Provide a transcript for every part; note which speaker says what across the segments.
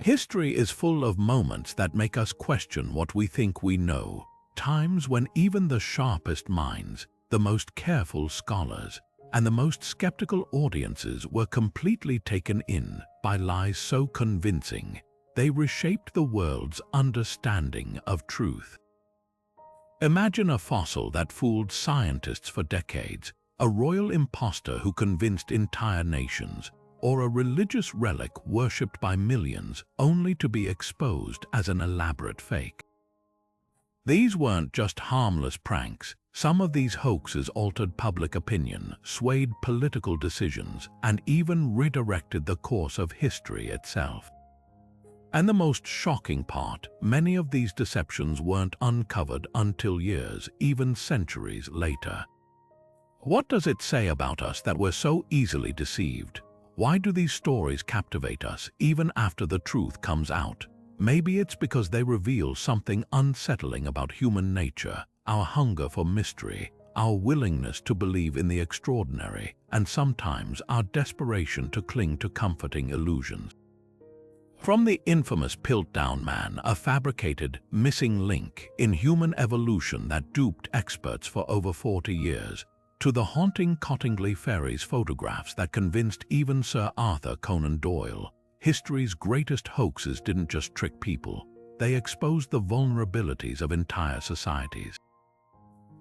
Speaker 1: History is full of moments that make us question what we think we know, times when even the sharpest minds, the most careful scholars, and the most skeptical audiences were completely taken in by lies so convincing they reshaped the world's understanding of truth. Imagine a fossil that fooled scientists for decades, a royal impostor who convinced entire nations, or a religious relic worshipped by millions only to be exposed as an elaborate fake. These weren't just harmless pranks. Some of these hoaxes altered public opinion, swayed political decisions, and even redirected the course of history itself. And the most shocking part, many of these deceptions weren't uncovered until years, even centuries later. What does it say about us that we're so easily deceived? Why do these stories captivate us even after the truth comes out? Maybe it's because they reveal something unsettling about human nature, our hunger for mystery, our willingness to believe in the extraordinary, and sometimes our desperation to cling to comforting illusions. From the infamous Piltdown Man, a fabricated, missing link in human evolution that duped experts for over 40 years, to the haunting Cottingley Ferries photographs that convinced even Sir Arthur Conan Doyle, history's greatest hoaxes didn't just trick people, they exposed the vulnerabilities of entire societies.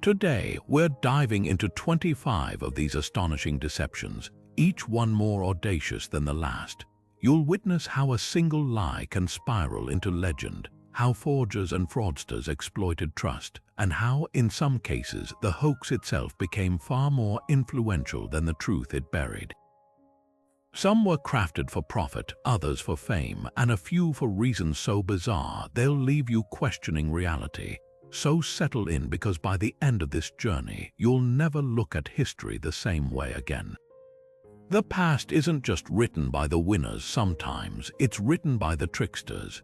Speaker 1: Today, we're diving into 25 of these astonishing deceptions, each one more audacious than the last. You'll witness how a single lie can spiral into legend, how forgers and fraudsters exploited trust, and how, in some cases, the hoax itself became far more influential than the truth it buried. Some were crafted for profit, others for fame, and a few for reasons so bizarre they'll leave you questioning reality. So settle in, because by the end of this journey, you'll never look at history the same way again. The past isn't just written by the winners sometimes, it's written by the tricksters.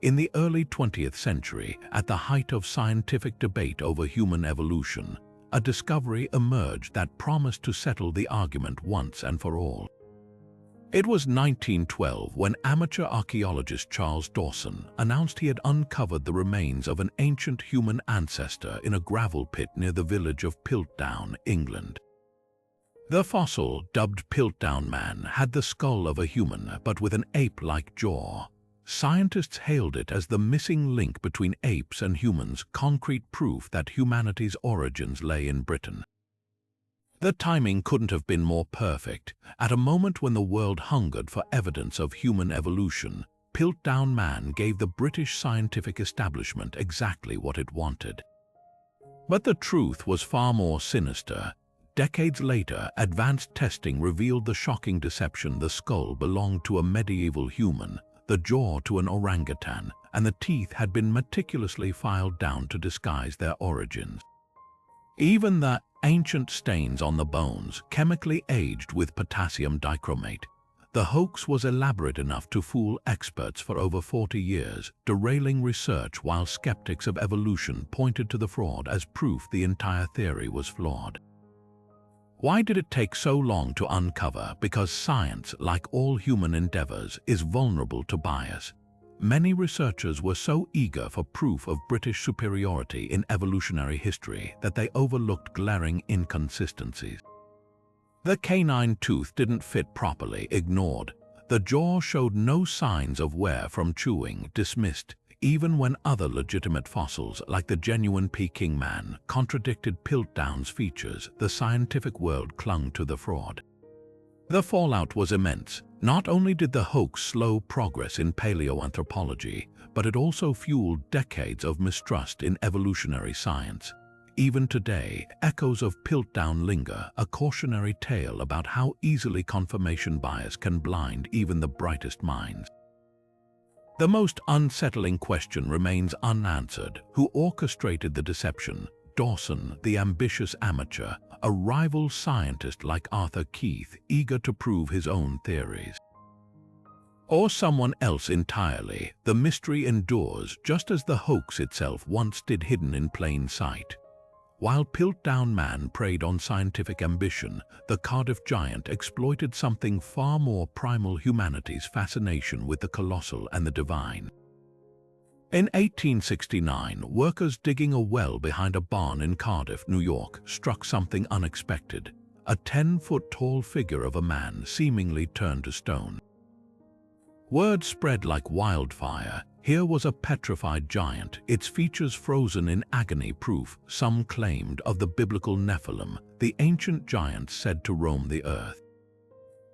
Speaker 1: In the early 20th century, at the height of scientific debate over human evolution, a discovery emerged that promised to settle the argument once and for all. It was 1912 when amateur archaeologist Charles Dawson announced he had uncovered the remains of an ancient human ancestor in a gravel pit near the village of Piltdown, England. The fossil, dubbed Piltdown Man, had the skull of a human but with an ape-like jaw. Scientists hailed it as the missing link between apes and humans, concrete proof that humanity's origins lay in Britain. The timing couldn't have been more perfect. At a moment when the world hungered for evidence of human evolution, Piltdown Man gave the British scientific establishment exactly what it wanted. But the truth was far more sinister. Decades later, advanced testing revealed the shocking deception. The skull belonged to a medieval human, the jaw to an orangutan, and the teeth had been meticulously filed down to disguise their origins. Even the ancient stains on the bones, chemically aged with potassium dichromate. The hoax was elaborate enough to fool experts for over 40 years, derailing research while skeptics of evolution pointed to the fraud as proof the entire theory was flawed. Why did it take so long to uncover? Because science, like all human endeavors, is vulnerable to bias. Many researchers were so eager for proof of British superiority in evolutionary history that they overlooked glaring inconsistencies. The canine tooth didn't fit properly, ignored. The jaw showed no signs of wear from chewing, dismissed, even when other legitimate fossils, like the genuine Peking man, contradicted Piltdown's features. The scientific world clung to the fraud. The fallout was immense. Not only did the hoax slow progress in paleoanthropology, but it also fueled decades of mistrust in evolutionary science. Even today, echoes of Piltdown linger, a cautionary tale about how easily confirmation bias can blind even the brightest minds. The most unsettling question remains unanswered. Who orchestrated the deception? Dawson, the ambitious amateur, a rival scientist like Arthur Keith, eager to prove his own theories? Or someone else entirely? The mystery endures, just as the hoax itself once did, hidden in plain sight. While Piltdown Man preyed on scientific ambition, the Cardiff Giant exploited something far more primal: humanity's fascination with the colossal and the divine. In 1869, workers digging a well behind a barn in Cardiff, New York, struck something unexpected: a 10-foot-tall figure of a man seemingly turned to stone. Word spread like wildfire. Here was a petrified giant, its features frozen in agony, proof, some claimed, of the biblical Nephilim, the ancient giants said to roam the earth.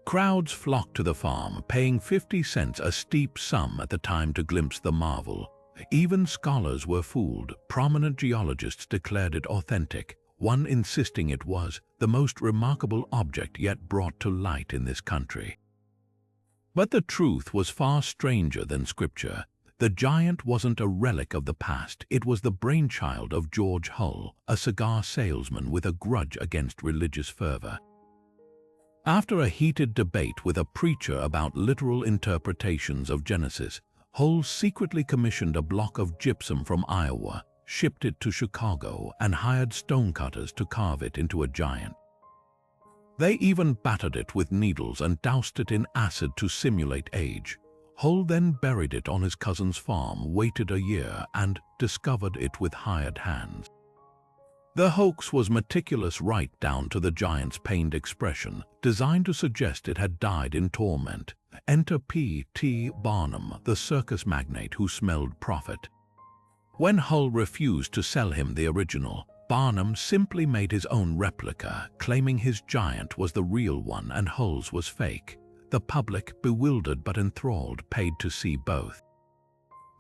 Speaker 1: Crowds flocked to the farm, paying 50 cents, a steep sum at the time, to glimpse the marvel. Even scholars were fooled. Prominent geologists declared it authentic, one insisting it was the most remarkable object yet brought to light in this country. But the truth was far stranger than scripture. The giant wasn't a relic of the past. It was the brainchild of George Hull, a cigar salesman with a grudge against religious fervor. After a heated debate with a preacher about literal interpretations of Genesis, Hull secretly commissioned a block of gypsum from Iowa, shipped it to Chicago, and hired stonecutters to carve it into a giant. They even battered it with needles and doused it in acid to simulate age. Hull then buried it on his cousin's farm, waited a year, and discovered it with hired hands. The hoax was meticulous, right down to the giant's pained expression, designed to suggest it had died in torment. Enter P.T. Barnum, the circus magnate who smelled profit. When Hull refused to sell him the original, Barnum simply made his own replica, claiming his giant was the real one and Hull's was fake. The public, bewildered but enthralled, paid to see both.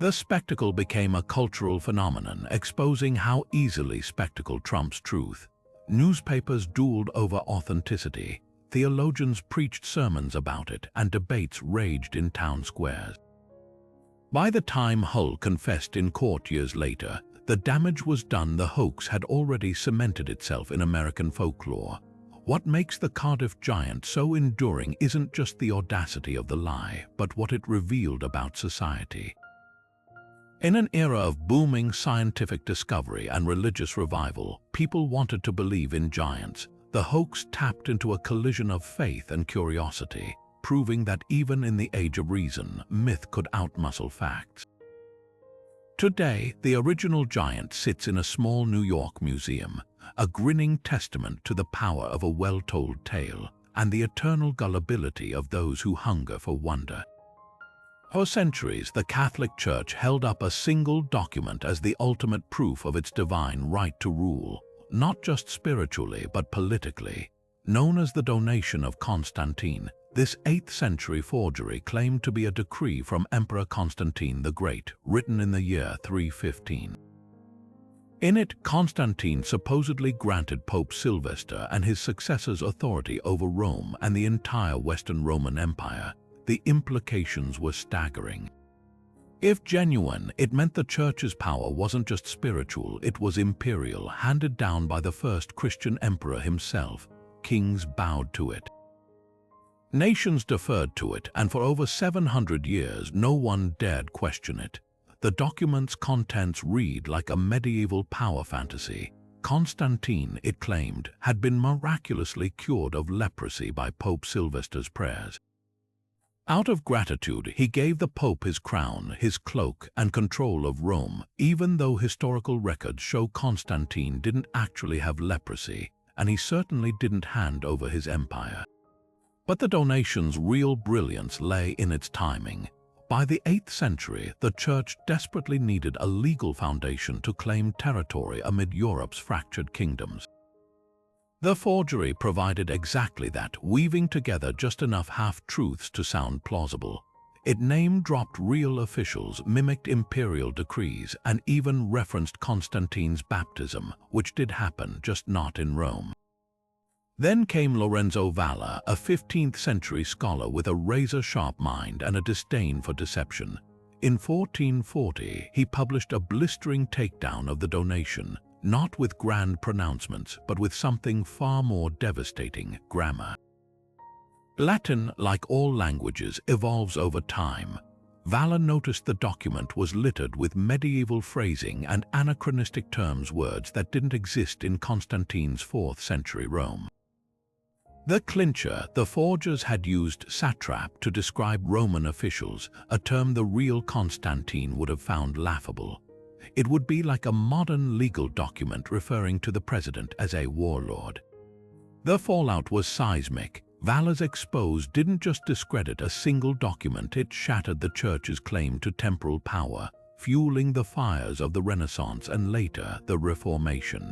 Speaker 1: The spectacle became a cultural phenomenon, exposing how easily spectacle trumps truth. Newspapers dueled over authenticity, theologians preached sermons about it, and debates raged in town squares. By the time Hull confessed in court years later, the damage was done. The hoax had already cemented itself in American folklore. What makes the Cardiff Giant so enduring isn't just the audacity of the lie, but what it revealed about society. In an era of booming scientific discovery and religious revival, people wanted to believe in giants. The hoax tapped into a collision of faith and curiosity, proving that even in the age of reason, myth could outmuscle facts. Today, the original giant sits in a small New York museum, a grinning testament to the power of a well-told tale and the eternal gullibility of those who hunger for wonder. For centuries, the Catholic Church held up a single document as the ultimate proof of its divine right to rule, not just spiritually but politically. Known as the Donation of Constantine, this 8th-century forgery claimed to be a decree from Emperor Constantine the Great, written in the year 315. In it, Constantine supposedly granted Pope Sylvester and his successors authority over Rome and the entire Western Roman Empire. The implications were staggering. If genuine, it meant the Church's power wasn't just spiritual, it was imperial, handed down by the first Christian emperor himself. Kings bowed to it. Nations deferred to it, and for over 700 years no one dared question it. The document's contents read like a medieval power fantasy. Constantine, it claimed, had been miraculously cured of leprosy by Pope Sylvester's prayers. Out of gratitude, he gave the Pope his crown, his cloak, and control of Rome, even though historical records show Constantine didn't actually have leprosy, and he certainly didn't hand over his empire. But the donation's real brilliance lay in its timing. By the 8th century, the Church desperately needed a legal foundation to claim territory amid Europe's fractured kingdoms. The forgery provided exactly that, weaving together just enough half-truths to sound plausible. It name-dropped real officials, mimicked imperial decrees, and even referenced Constantine's baptism, which did happen, just not in Rome. Then came Lorenzo Valla, a 15th-century scholar with a razor-sharp mind and a disdain for deception. In 1440, he published a blistering takedown of the donation, not with grand pronouncements, but with something far more devastating: grammar. Latin, like all languages, evolves over time. Valor noticed the document was littered with medieval phrasing and anachronistic words that didn't exist in Constantine's 4th century Rome. The clincher, the forgers had used satrap to describe Roman officials, a term the real Constantine would have found laughable. It would be like a modern legal document referring to the president as a warlord. The fallout was seismic. Valor's expose didn't just discredit a single document, it shattered the church's claim to temporal power, fueling the fires of the Renaissance and later the Reformation.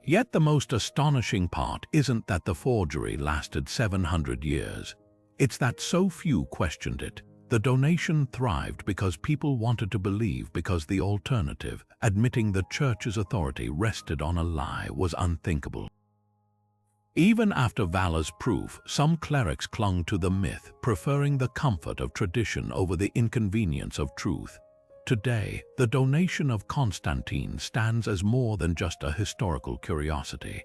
Speaker 1: Yet the most astonishing part isn't that the forgery lasted 700 years. It's that so few questioned it. The donation thrived because people wanted to believe, because the alternative, admitting the church's authority rested on a lie, was unthinkable. Even after Valor's proof, some clerics clung to the myth, preferring the comfort of tradition over the inconvenience of truth. Today, the donation of Constantine stands as more than just a historical curiosity.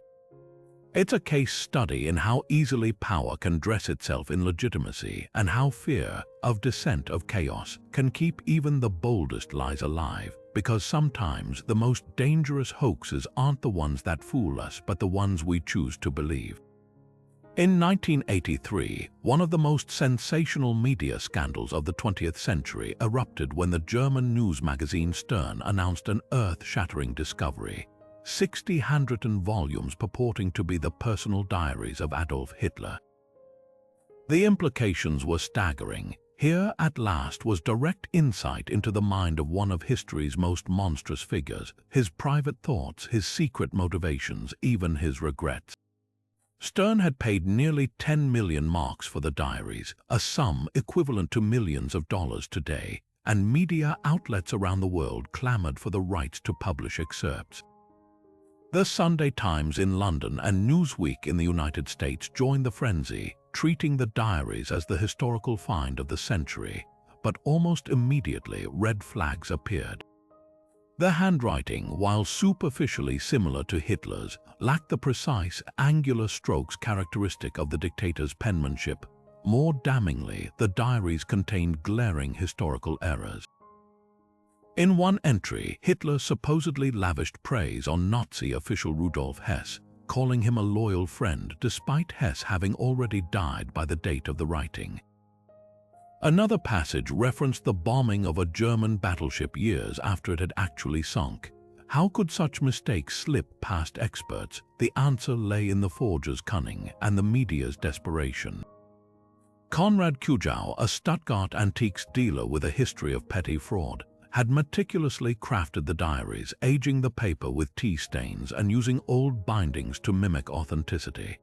Speaker 1: It's a case study in how easily power can dress itself in legitimacy and how fear of descent of chaos can keep even the boldest lies alive, because sometimes the most dangerous hoaxes aren't the ones that fool us but the ones we choose to believe. In 1983, one of the most sensational media scandals of the 20th century erupted when the German news magazine Stern announced an earth-shattering discovery: 60 handwritten volumes purporting to be the personal diaries of Adolf Hitler. The implications were staggering. Here, at last, was direct insight into the mind of one of history's most monstrous figures, his private thoughts, his secret motivations, even his regrets. Stern had paid nearly 10 million marks for the diaries, a sum equivalent to millions of dollars today, and media outlets around the world clamored for the rights to publish excerpts. The Sunday Times in London and Newsweek in the United States joined the frenzy, treating the diaries as the historical find of the century, but almost immediately red flags appeared. The handwriting, while superficially similar to Hitler's, lacked the precise, angular strokes characteristic of the dictator's penmanship. More damningly, the diaries contained glaring historical errors. In one entry, Hitler supposedly lavished praise on Nazi official Rudolf Hess, calling him a loyal friend despite Hess having already died by the date of the writing. Another passage referenced the bombing of a German battleship years after it had actually sunk. How could such mistakes slip past experts? The answer lay in the forger's cunning and the media's desperation. Konrad Kujau, a Stuttgart antiques dealer with a history of petty fraud, had meticulously crafted the diaries, aging the paper with tea stains and using old bindings to mimic authenticity.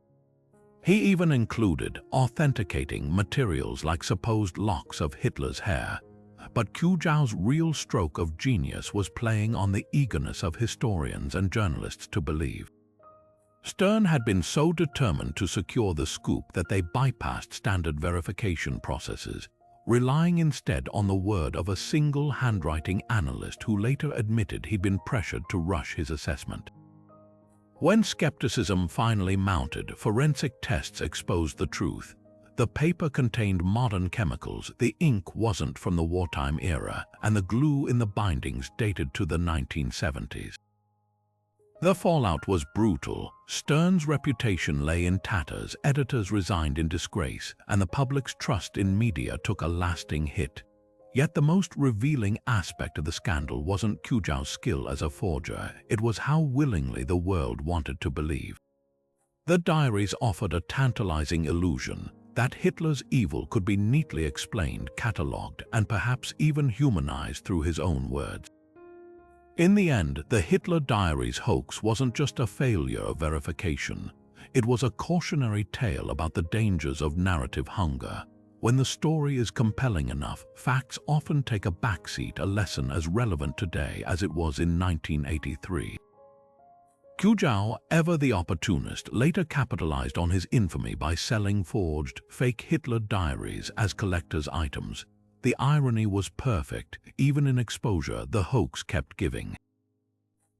Speaker 1: He even included authenticating materials like supposed locks of Hitler's hair. But Kujau's real stroke of genius was playing on the eagerness of historians and journalists to believe. Stern had been so determined to secure the scoop that they bypassed standard verification processes, relying instead on the word of a single handwriting analyst who later admitted he'd been pressured to rush his assessment. When skepticism finally mounted, forensic tests exposed the truth. The paper contained modern chemicals, the ink wasn't from the wartime era, and the glue in the bindings dated to the 1970s. The fallout was brutal. Stern's reputation lay in tatters, editors resigned in disgrace, and the public's trust in media took a lasting hit. Yet the most revealing aspect of the scandal wasn't Kujau's skill as a forger, it was how willingly the world wanted to believe. The diaries offered a tantalizing illusion that Hitler's evil could be neatly explained, catalogued, and perhaps even humanized through his own words. In the end, the Hitler Diaries hoax wasn't just a failure of verification. It was a cautionary tale about the dangers of narrative hunger. When the story is compelling enough, facts often take a backseat, a lesson as relevant today as it was in 1983. Kujau, ever the opportunist, later capitalized on his infamy by selling forged, fake Hitler diaries as collector's items. The irony was perfect. Even in exposure, the hoax kept giving.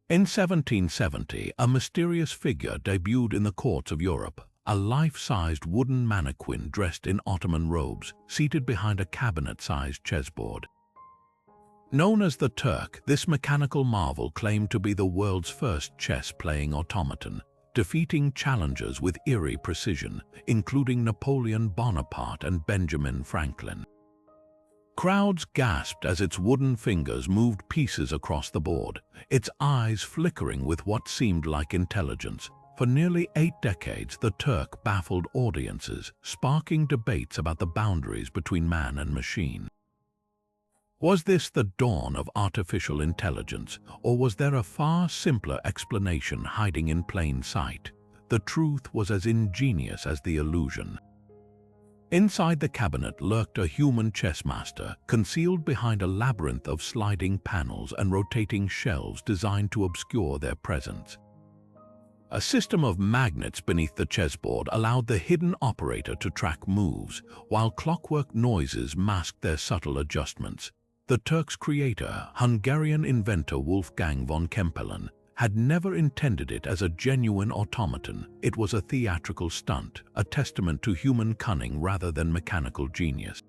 Speaker 1: In 1770, a mysterious figure debuted in the courts of Europe, a life-sized wooden mannequin dressed in Ottoman robes, seated behind a cabinet-sized chessboard. Known as the Turk, this mechanical marvel claimed to be the world's first chess-playing automaton, defeating challengers with eerie precision, including Napoleon Bonaparte and Benjamin Franklin. Crowds gasped as its wooden fingers moved pieces across the board, its eyes flickering with what seemed like intelligence. For nearly 8 decades, the Turk baffled audiences, sparking debates about the boundaries between man and machine. Was this the dawn of artificial intelligence, or was there a far simpler explanation hiding in plain sight? The truth was as ingenious as the illusion. Inside the cabinet lurked a human chess master, concealed behind a labyrinth of sliding panels and rotating shelves designed to obscure their presence. A system of magnets beneath the chessboard allowed the hidden operator to track moves, while clockwork noises masked their subtle adjustments. The Turk's creator, Hungarian inventor Wolfgang von Kempelen, had never intended it as a genuine automaton. It was a theatrical stunt, a testament to human cunning rather than mechanical genius.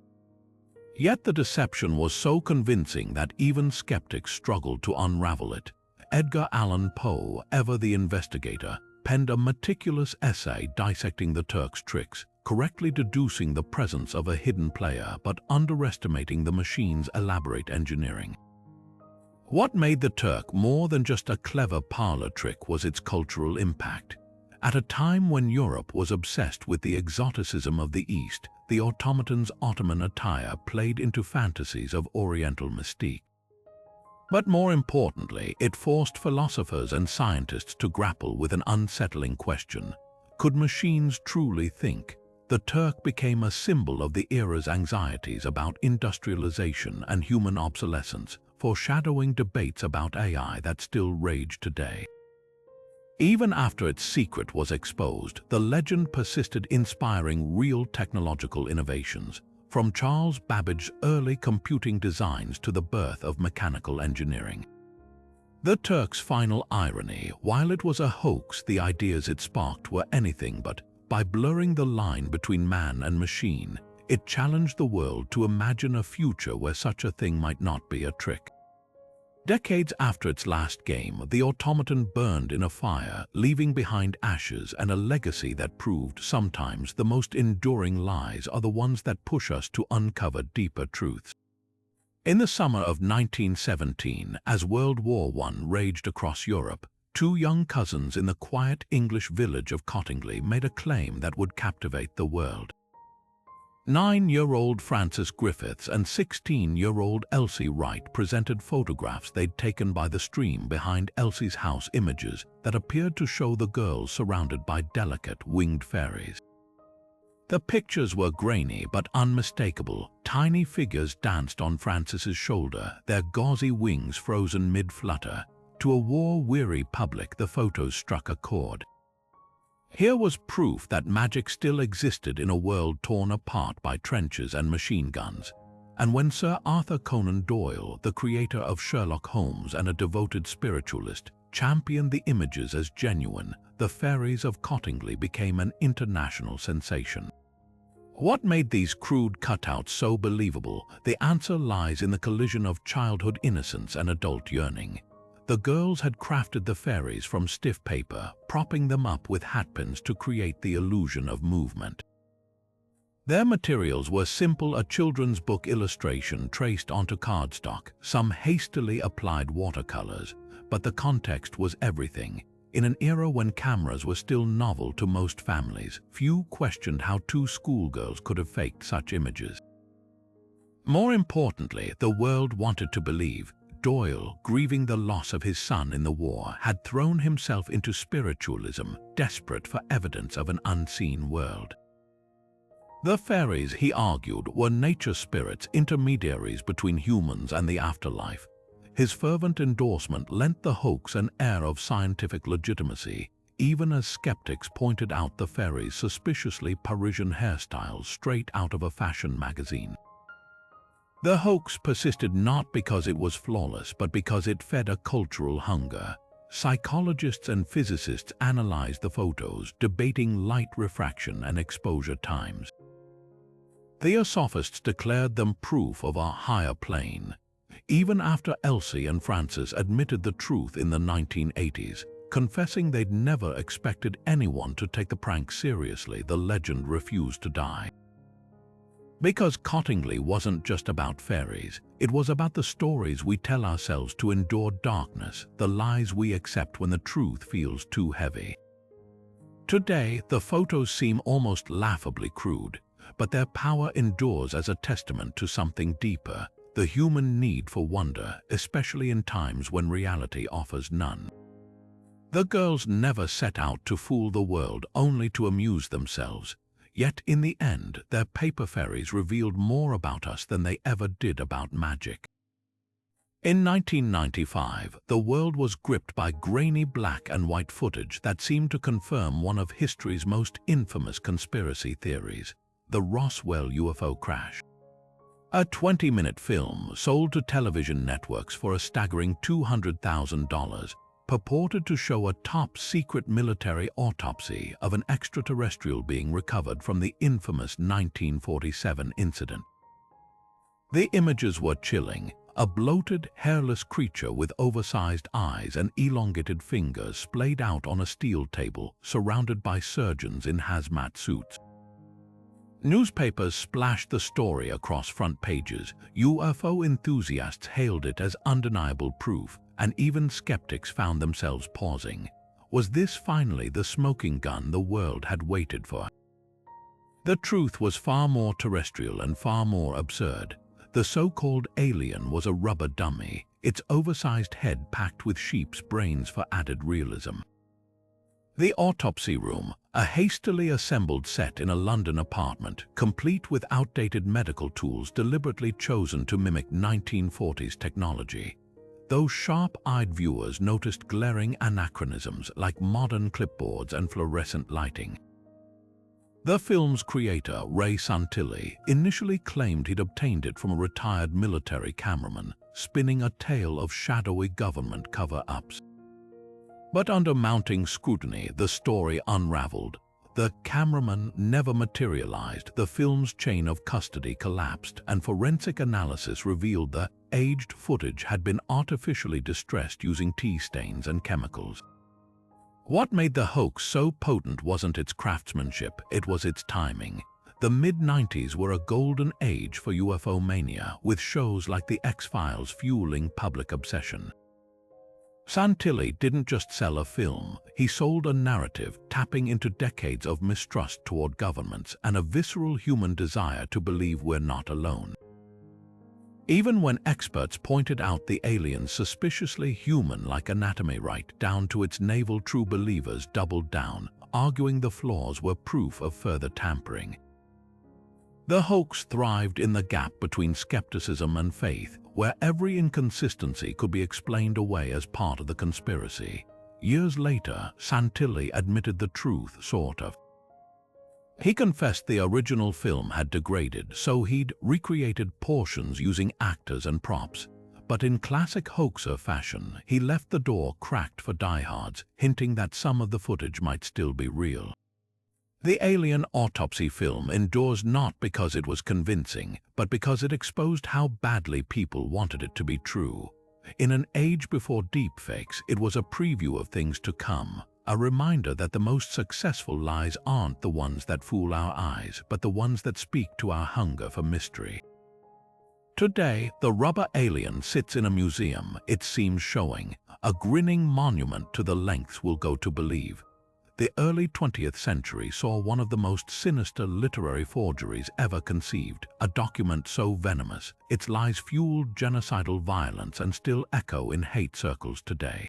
Speaker 1: Yet the deception was so convincing that even skeptics struggled to unravel it. Edgar Allan Poe, ever the investigator, penned a meticulous essay dissecting the Turk's tricks, correctly deducing the presence of a hidden player but underestimating the machine's elaborate engineering. What made the Turk more than just a clever parlor trick was its cultural impact. At a time when Europe was obsessed with the exoticism of the East, the automaton's Ottoman attire played into fantasies of Oriental mystique. But more importantly, it forced philosophers and scientists to grapple with an unsettling question. Could machines truly think? The Turk became a symbol of the era's anxieties about industrialization and human obsolescence, foreshadowing debates about AI that still rage today. Even after its secret was exposed, the legend persisted, inspiring real technological innovations, from Charles Babbage's early computing designs to the birth of mechanical engineering. The Turk's final irony: while it was a hoax, the ideas it sparked were anything but. By blurring the line between man and machine, it challenged the world to imagine a future where such a thing might not be a trick. Decades after its last game, the automaton burned in a fire, leaving behind ashes and a legacy that proved sometimes the most enduring lies are the ones that push us to uncover deeper truths. In the summer of 1917, as World War I raged across Europe, 2 young cousins in the quiet English village of Cottingley made a claim that would captivate the world. 9-year-old Frances Griffiths and 16-year-old Elsie Wright presented photographs they'd taken by the stream behind Elsie's house, images that appeared to show the girls surrounded by delicate winged fairies. The pictures were grainy but unmistakable. Tiny figures danced on Frances's shoulder, their gauzy wings frozen mid-flutter. To a war-weary public, the photos struck a chord. Here was proof that magic still existed in a world torn apart by trenches and machine guns. And when Sir Arthur Conan Doyle, the creator of Sherlock Holmes and a devoted spiritualist, championed the images as genuine, the fairies of Cottingley became an international sensation. What made these crude cutouts so believable? The answer lies in the collision of childhood innocence and adult yearning. The girls had crafted the fairies from stiff paper, propping them up with hatpins to create the illusion of movement. Their materials were simple: a children's book illustration traced onto cardstock, some hastily applied watercolors, but the context was everything. In an era when cameras were still novel to most families, few questioned how 2 schoolgirls could have faked such images. More importantly, the world wanted to believe. Doyle, grieving the loss of his son in the war, had thrown himself into spiritualism, desperate for evidence of an unseen world. The fairies, he argued, were nature spirits, intermediaries between humans and the afterlife. His fervent endorsement lent the hoax an air of scientific legitimacy, even as skeptics pointed out the fairies' suspiciously Parisian hairstyles straight out of a fashion magazine. The hoax persisted not because it was flawless, but because it fed a cultural hunger. psychologists and physicists analyzed the photos, debating light refraction and exposure times. Theosophists declared them proof of a higher plane. Even after Elsie and Francis admitted the truth in the 1980s, confessing they'd never expected anyone to take the prank seriously, the legend refused to die. Because Cottingley wasn't just about fairies, it was about the stories we tell ourselves to endure darkness, the lies we accept when the truth feels too heavy. Today, the photos seem almost laughably crude, but their power endures as a testament to something deeper, the human need for wonder, especially in times when reality offers none. The girls never set out to fool the world, only to amuse themselves. Yet in the end, their paper fairies revealed more about us than they ever did about magic. In 1995, the world was gripped by grainy black and white footage that seemed to confirm one of history's most infamous conspiracy theories, the Roswell UFO crash. A 20-minute film sold to television networks for a staggering $200,000 purported to show a top-secret military autopsy of an extraterrestrial being recovered from the infamous 1947 incident. The images were chilling. A bloated, hairless creature with oversized eyes and elongated fingers splayed out on a steel table, surrounded by surgeons in hazmat suits. Newspapers splashed the story across front pages. UFO enthusiasts hailed it as undeniable proof, and even skeptics found themselves pausing. Was this finally the smoking gun the world had waited for? The truth was far more terrestrial and far more absurd. The so-called alien was a rubber dummy, its oversized head packed with sheep's brains for added realism. The autopsy room, a hastily assembled set in a London apartment, complete with outdated medical tools deliberately chosen to mimic 1940s technology. Those sharp-eyed viewers noticed glaring anachronisms like modern clipboards and fluorescent lighting. The film's creator, Ray Santilli, initially claimed he'd obtained it from a retired military cameraman, spinning a tale of shadowy government cover-ups. But under mounting scrutiny, the story unraveled. The cameraman never materialized, the film's chain of custody collapsed, and forensic analysis revealed the aged footage had been artificially distressed using tea stains and chemicals. What made the hoax so potent wasn't its craftsmanship, it was its timing. The mid-90s were a golden age for UFO mania, with shows like The X-Files fueling public obsession. Santilli didn't just sell a film, he sold a narrative tapping into decades of mistrust toward governments and a visceral human desire to believe we're not alone. Even when experts pointed out the alien's suspiciously human-like anatomy right down to its navel, true believers doubled down, arguing the flaws were proof of further tampering. The hoax thrived in the gap between skepticism and faith, where every inconsistency could be explained away as part of the conspiracy. Years later, Santilli admitted the truth, sort of. He confessed the original film had degraded, so he'd recreated portions using actors and props. But in classic hoaxer fashion, he left the door cracked for diehards, hinting that some of the footage might still be real. The alien autopsy film endures not because it was convincing, but because it exposed how badly people wanted it to be true. In an age before deepfakes, it was a preview of things to come, a reminder that the most successful lies aren't the ones that fool our eyes, but the ones that speak to our hunger for mystery. Today, the rubber alien sits in a museum, it seems showing, a grinning monument to the lengths we'll go to believe. The early 20th century saw one of the most sinister literary forgeries ever conceived, a document so venomous, its lies fueled genocidal violence and still echo in hate circles today.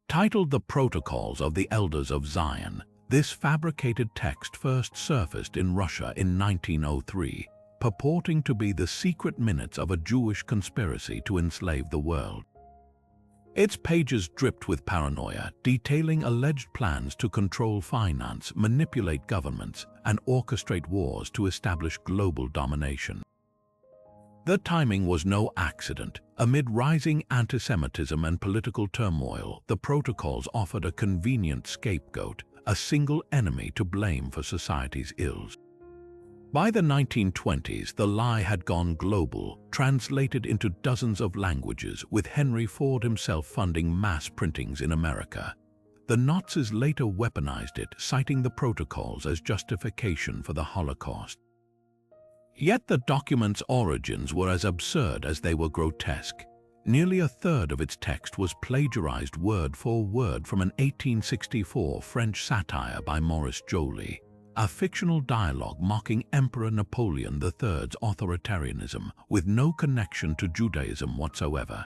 Speaker 1: Titled The Protocols of the Elders of Zion, this fabricated text first surfaced in Russia in 1903, purporting to be the secret minutes of a Jewish conspiracy to enslave the world. Its pages dripped with paranoia, detailing alleged plans to control finance, manipulate governments, and orchestrate wars to establish global domination. The timing was no accident. Amid rising anti-Semitism and political turmoil, the protocols offered a convenient scapegoat, a single enemy to blame for society's ills. By the 1920s, the lie had gone global, translated into dozens of languages, with Henry Ford himself funding mass printings in America. The Nazis later weaponized it, citing the protocols as justification for the Holocaust. Yet the document's origins were as absurd as they were grotesque. Nearly a third of its text was plagiarized word for word from an 1864 French satire by Maurice Joly, a fictional dialogue mocking Emperor Napoleon III's authoritarianism with no connection to Judaism whatsoever.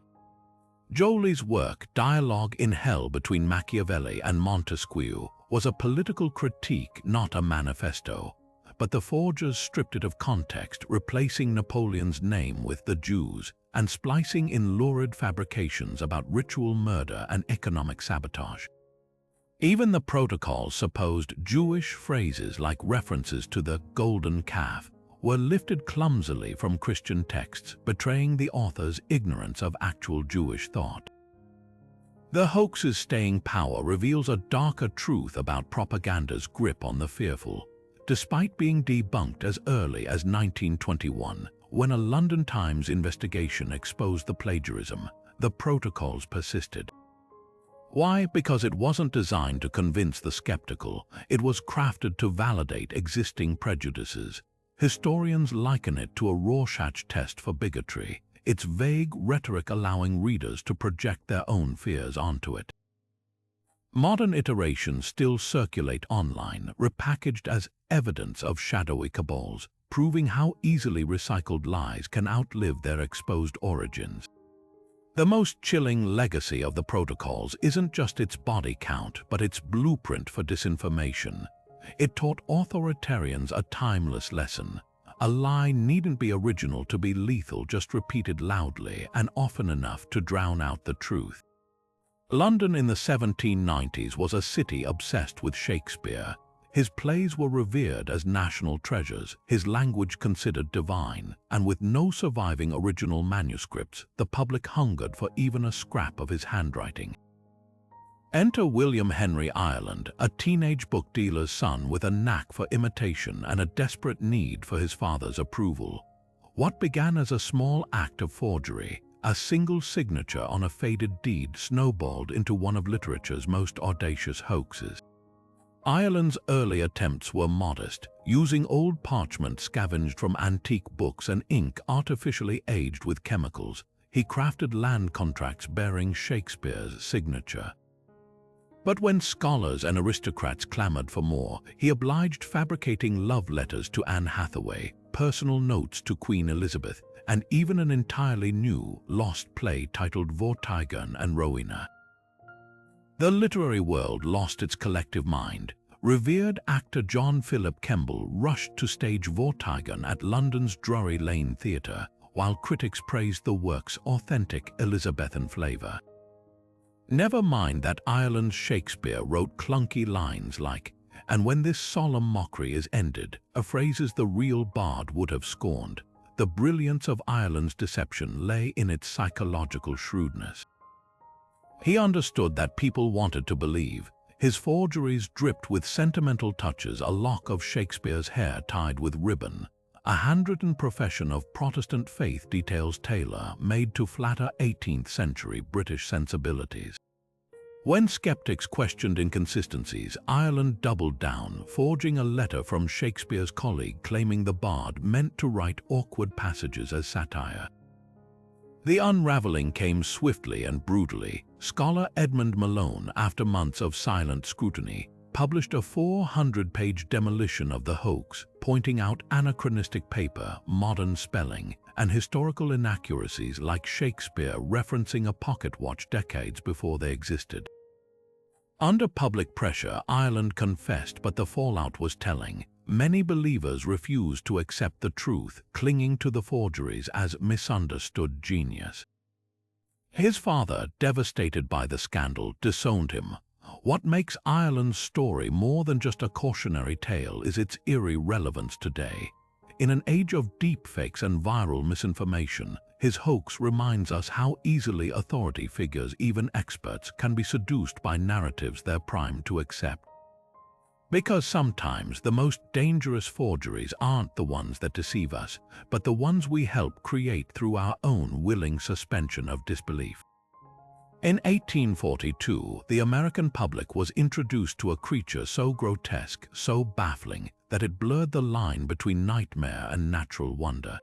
Speaker 1: Joly's work, Dialogue in Hell Between Machiavelli and Montesquieu, was a political critique, not a manifesto. But the forgers stripped it of context, replacing Napoleon's name with the Jews and splicing in lurid fabrications about ritual murder and economic sabotage. Even the protocols supposed Jewish phrases like references to the golden calf were lifted clumsily from Christian texts, betraying the author's ignorance of actual Jewish thought. The Hoaxes' staying power reveals a darker truth about propaganda's grip on the fearful. Despite being debunked as early as 1921, when a London Times investigation exposed the plagiarism, the protocols persisted. Why? Because it wasn't designed to convince the skeptical, it was crafted to validate existing prejudices. Historians liken it to a Rorschach test for bigotry, its vague rhetoric allowing readers to project their own fears onto it. Modern iterations still circulate online, repackaged as evidence of shadowy cabals, proving how easily recycled lies can outlive their exposed origins. The most chilling legacy of the protocols isn't just its body count, but its blueprint for disinformation. It taught authoritarians a timeless lesson. A lie needn't be original to be lethal, just repeated loudly and often enough to drown out the truth. London in the 1790s was a city obsessed with Shakespeare. His plays were revered as national treasures, his language considered divine, and with no surviving original manuscripts, the public hungered for even a scrap of his handwriting. Enter William Henry Ireland, a teenage book dealer's son with a knack for imitation and a desperate need for his father's approval. What began as a small act of forgery, a single signature on a faded deed, snowballed into one of literature's most audacious hoaxes. Ireland's early attempts were modest, using old parchment scavenged from antique books and ink artificially aged with chemicals. He crafted land contracts bearing Shakespeare's signature. But when scholars and aristocrats clamored for more, he obliged fabricating love letters to Anne Hathaway, personal notes to Queen Elizabeth, and even an entirely new, lost play titled Vortigern and Rowena. The literary world lost its collective mind. Revered actor John Philip Kemble rushed to stage Vortigern at London's Drury Lane Theatre, while critics praised the work's authentic Elizabethan flavour. Never mind that Ireland's Shakespeare wrote clunky lines like, "And when this solemn mockery is ended," a phrases the real bard would have scorned. The brilliance of Ireland's deception lay in its psychological shrewdness. He understood that people wanted to believe. His forgeries dripped with sentimental touches, a lock of Shakespeare's hair tied with ribbon. A handwritten profession of Protestant faith details Taylor, made to flatter 18th century British sensibilities. When skeptics questioned inconsistencies, Ireland doubled down, forging a letter from Shakespeare's colleague claiming the bard meant to write awkward passages as satire. The unraveling came swiftly and brutally. Scholar Edmund Malone, after months of silent scrutiny, published a 400-page demolition of the hoax, pointing out anachronistic paper, modern spelling, and historical inaccuracies like Shakespeare referencing a pocket watch decades before they existed. Under public pressure, Ireland confessed, but the fallout was telling. Many believers refused to accept the truth, clinging to the forgeries as misunderstood genius. His father, devastated by the scandal, disowned him. What makes Ireland's story more than just a cautionary tale is its eerie relevance today. In an age of deepfakes and viral misinformation, his hoax reminds us how easily authority figures, even experts, can be seduced by narratives they're primed to accept. Because sometimes the most dangerous forgeries aren't the ones that deceive us, but the ones we help create through our own willing suspension of disbelief. In 1842, the American public was introduced to a creature so grotesque, so baffling, that it blurred the line between nightmare and natural wonder.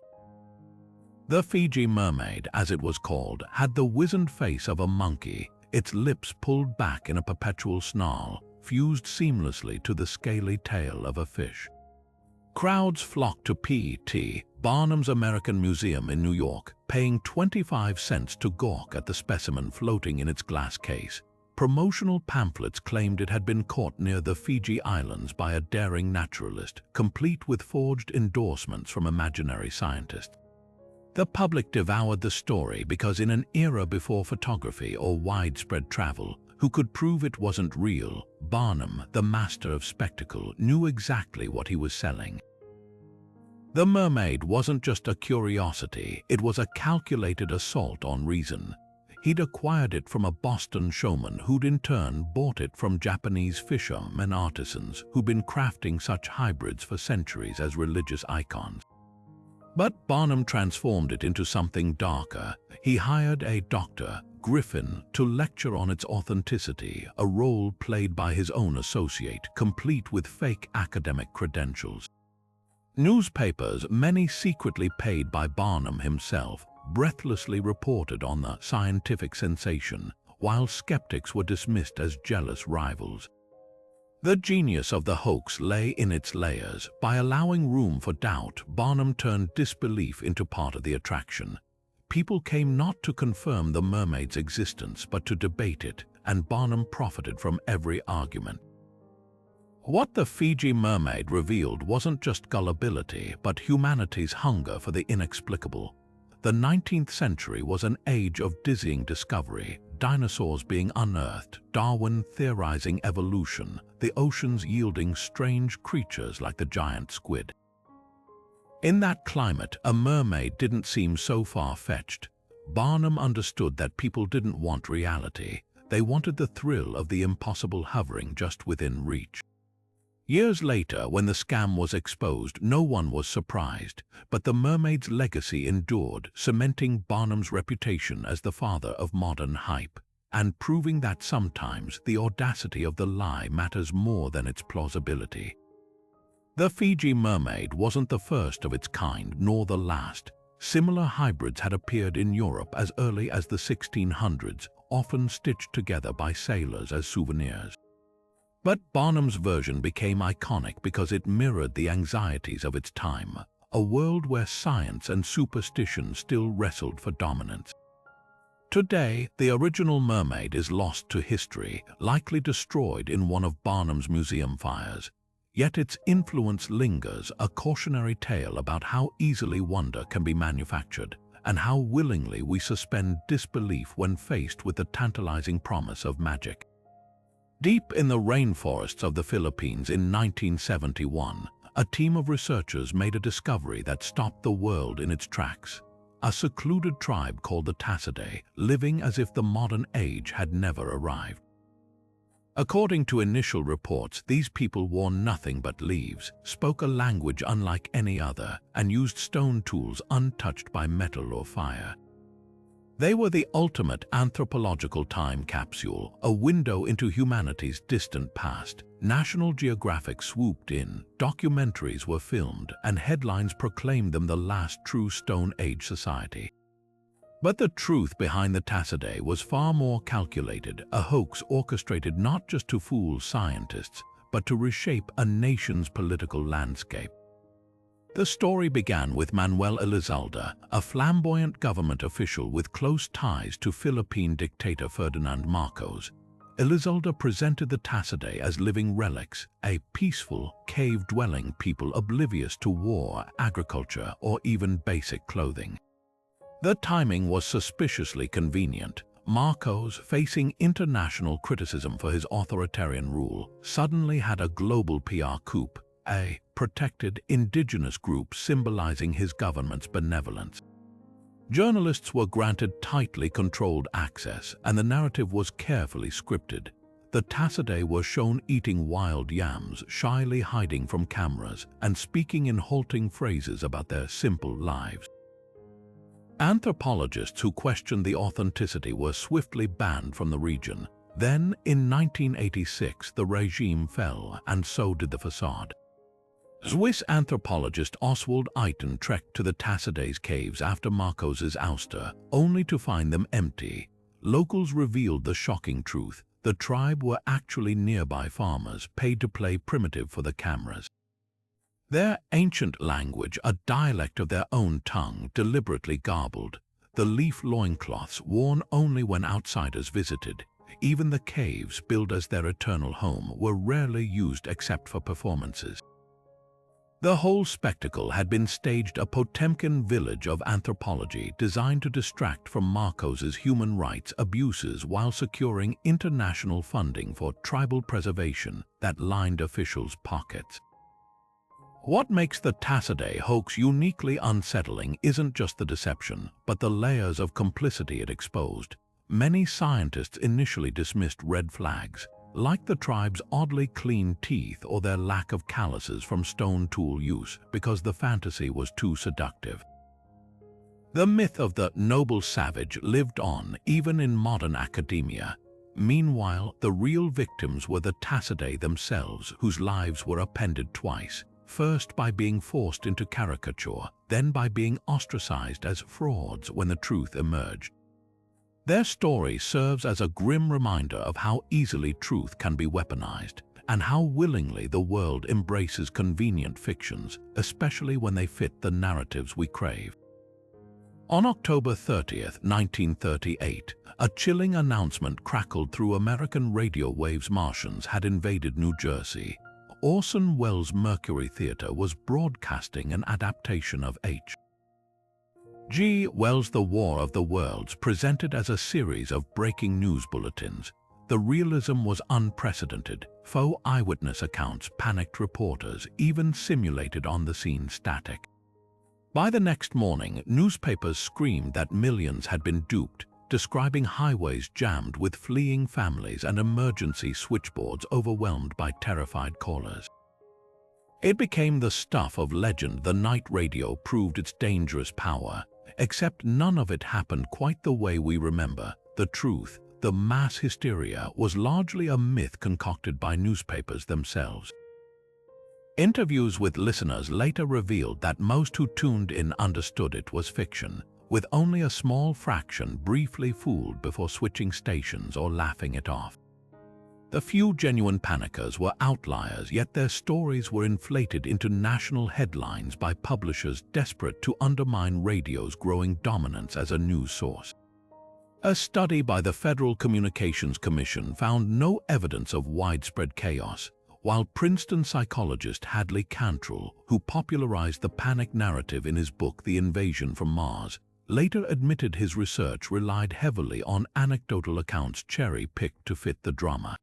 Speaker 1: The Fiji mermaid, as it was called, had the wizened face of a monkey, its lips pulled back in a perpetual snarl, fused seamlessly to the scaly tail of a fish. Crowds flocked to P.T. Barnum's American Museum in New York, paying 25 cents to gawk at the specimen floating in its glass case. Promotional pamphlets claimed it had been caught near the Fiji Islands by a daring naturalist, complete with forged endorsements from imaginary scientists. The public devoured the story because in an era before photography or widespread travel, who could prove it wasn't real, Barnum, the master of spectacle, knew exactly what he was selling. The mermaid wasn't just a curiosity, it was a calculated assault on reason. He'd acquired it from a Boston showman who'd in turn bought it from Japanese fishermen and artisans who'd been crafting such hybrids for centuries as religious icons. But Barnum transformed it into something darker. He hired a doctor, Griffin, to lecture on its authenticity, a role played by his own associate, complete with fake academic credentials. Newspapers, many secretly paid by Barnum himself, breathlessly reported on the scientific sensation, while skeptics were dismissed as jealous rivals. The genius of the hoax lay in its layers. By allowing room for doubt, Barnum turned disbelief into part of the attraction. People came not to confirm the mermaid's existence, but to debate it, and Barnum profited from every argument. What the Fiji mermaid revealed wasn't just gullibility, but humanity's hunger for the inexplicable. The 19th century was an age of dizzying discovery, dinosaurs being unearthed, Darwin theorizing evolution, the oceans yielding strange creatures like the giant squid. In that climate, a mermaid didn't seem so far-fetched. Barnum understood that people didn't want reality. They wanted the thrill of the impossible hovering just within reach. Years later, when the scam was exposed, no one was surprised, but the mermaid's legacy endured, cementing Barnum's reputation as the father of modern hype, and proving that sometimes the audacity of the lie matters more than its plausibility. The Fiji mermaid wasn't the first of its kind, nor the last. Similar hybrids had appeared in Europe as early as the 1600s, often stitched together by sailors as souvenirs. But Barnum's version became iconic because it mirrored the anxieties of its time, a world where science and superstition still wrestled for dominance. Today, the original mermaid is lost to history, likely destroyed in one of Barnum's museum fires. Yet its influence lingers, a cautionary tale about how easily wonder can be manufactured, and how willingly we suspend disbelief when faced with the tantalizing promise of magic. Deep in the rainforests of the Philippines in 1971, a team of researchers made a discovery that stopped the world in its tracks. A secluded tribe called the Tassidae, living as if the modern age had never arrived. According to initial reports, these people wore nothing but leaves, spoke a language unlike any other, and used stone tools untouched by metal or fire. They were the ultimate anthropological time capsule, a window into humanity's distant past. National Geographic swooped in, documentaries were filmed, and headlines proclaimed them the last true Stone Age society. But the truth behind the Tassidae was far more calculated, a hoax orchestrated not just to fool scientists, but to reshape a nation's political landscape. The story began with Manuel Elizalde, a flamboyant government official with close ties to Philippine dictator Ferdinand Marcos. Elizalde presented the Tassidae as living relics, a peaceful, cave-dwelling people oblivious to war, agriculture, or even basic clothing. The timing was suspiciously convenient. Marcos, facing international criticism for his authoritarian rule, suddenly had a global PR coup. a protected indigenous group symbolizing his government's benevolence. Journalists were granted tightly controlled access, and the narrative was carefully scripted. The Tassidae were shown eating wild yams, shyly hiding from cameras, and speaking in halting phrases about their simple lives. Anthropologists who questioned the authenticity were swiftly banned from the region. Then, in 1986, the regime fell, and so did the facade. Swiss anthropologist Oswald Eiten trekked to the Tassidae's caves after Marcos's ouster, only to find them empty. Locals revealed the shocking truth: the tribe were actually nearby farmers, paid to play primitive for the cameras. Their ancient language, a dialect of their own tongue, deliberately garbled. The leaf loincloths worn only when outsiders visited. Even the caves, billed as their eternal home, were rarely used except for performances. The whole spectacle had been staged, a Potemkin village of anthropology designed to distract from Marcos's human rights abuses while securing international funding for tribal preservation that lined officials' pockets. What makes the Tassidae hoax uniquely unsettling isn't just the deception, but the layers of complicity it exposed. Many scientists initially dismissed red flags, like the tribe's oddly clean teeth or their lack of calluses from stone tool use, because the fantasy was too seductive. The myth of the noble savage lived on even in modern academia. Meanwhile, the real victims were the Tassidae themselves, whose lives were appended twice, first by being forced into caricature, then by being ostracized as frauds when the truth emerged. Their story serves as a grim reminder of how easily truth can be weaponized, and how willingly the world embraces convenient fictions, especially when they fit the narratives we crave. On October 30th, 1938, a chilling announcement crackled through American radio waves: Martians had invaded New Jersey. Orson Welles' Mercury Theatre was broadcasting an adaptation of H.G. Wells' The War of the Worlds, presented as a series of breaking news bulletins. The realism was unprecedented. Faux eyewitness accounts, panicked reporters, even simulated on-the-scene static. By the next morning, newspapers screamed that millions had been duped, describing highways jammed with fleeing families and emergency switchboards overwhelmed by terrified callers. It became the stuff of legend. The night radio proved its dangerous power, except none of it happened quite the way we remember. The truth, the mass hysteria, was largely a myth concocted by newspapers themselves. Interviews with listeners later revealed that most who tuned in understood it was fiction, with only a small fraction briefly fooled before switching stations or laughing it off. The few genuine panickers were outliers, yet their stories were inflated into national headlines by publishers desperate to undermine radio's growing dominance as a news source. A study by the Federal Communications Commission found no evidence of widespread chaos, while Princeton psychologist Hadley Cantrell, who popularized the panic narrative in his book The Invasion from Mars, later admitted his research relied heavily on anecdotal accounts cherry-picked to fit the drama.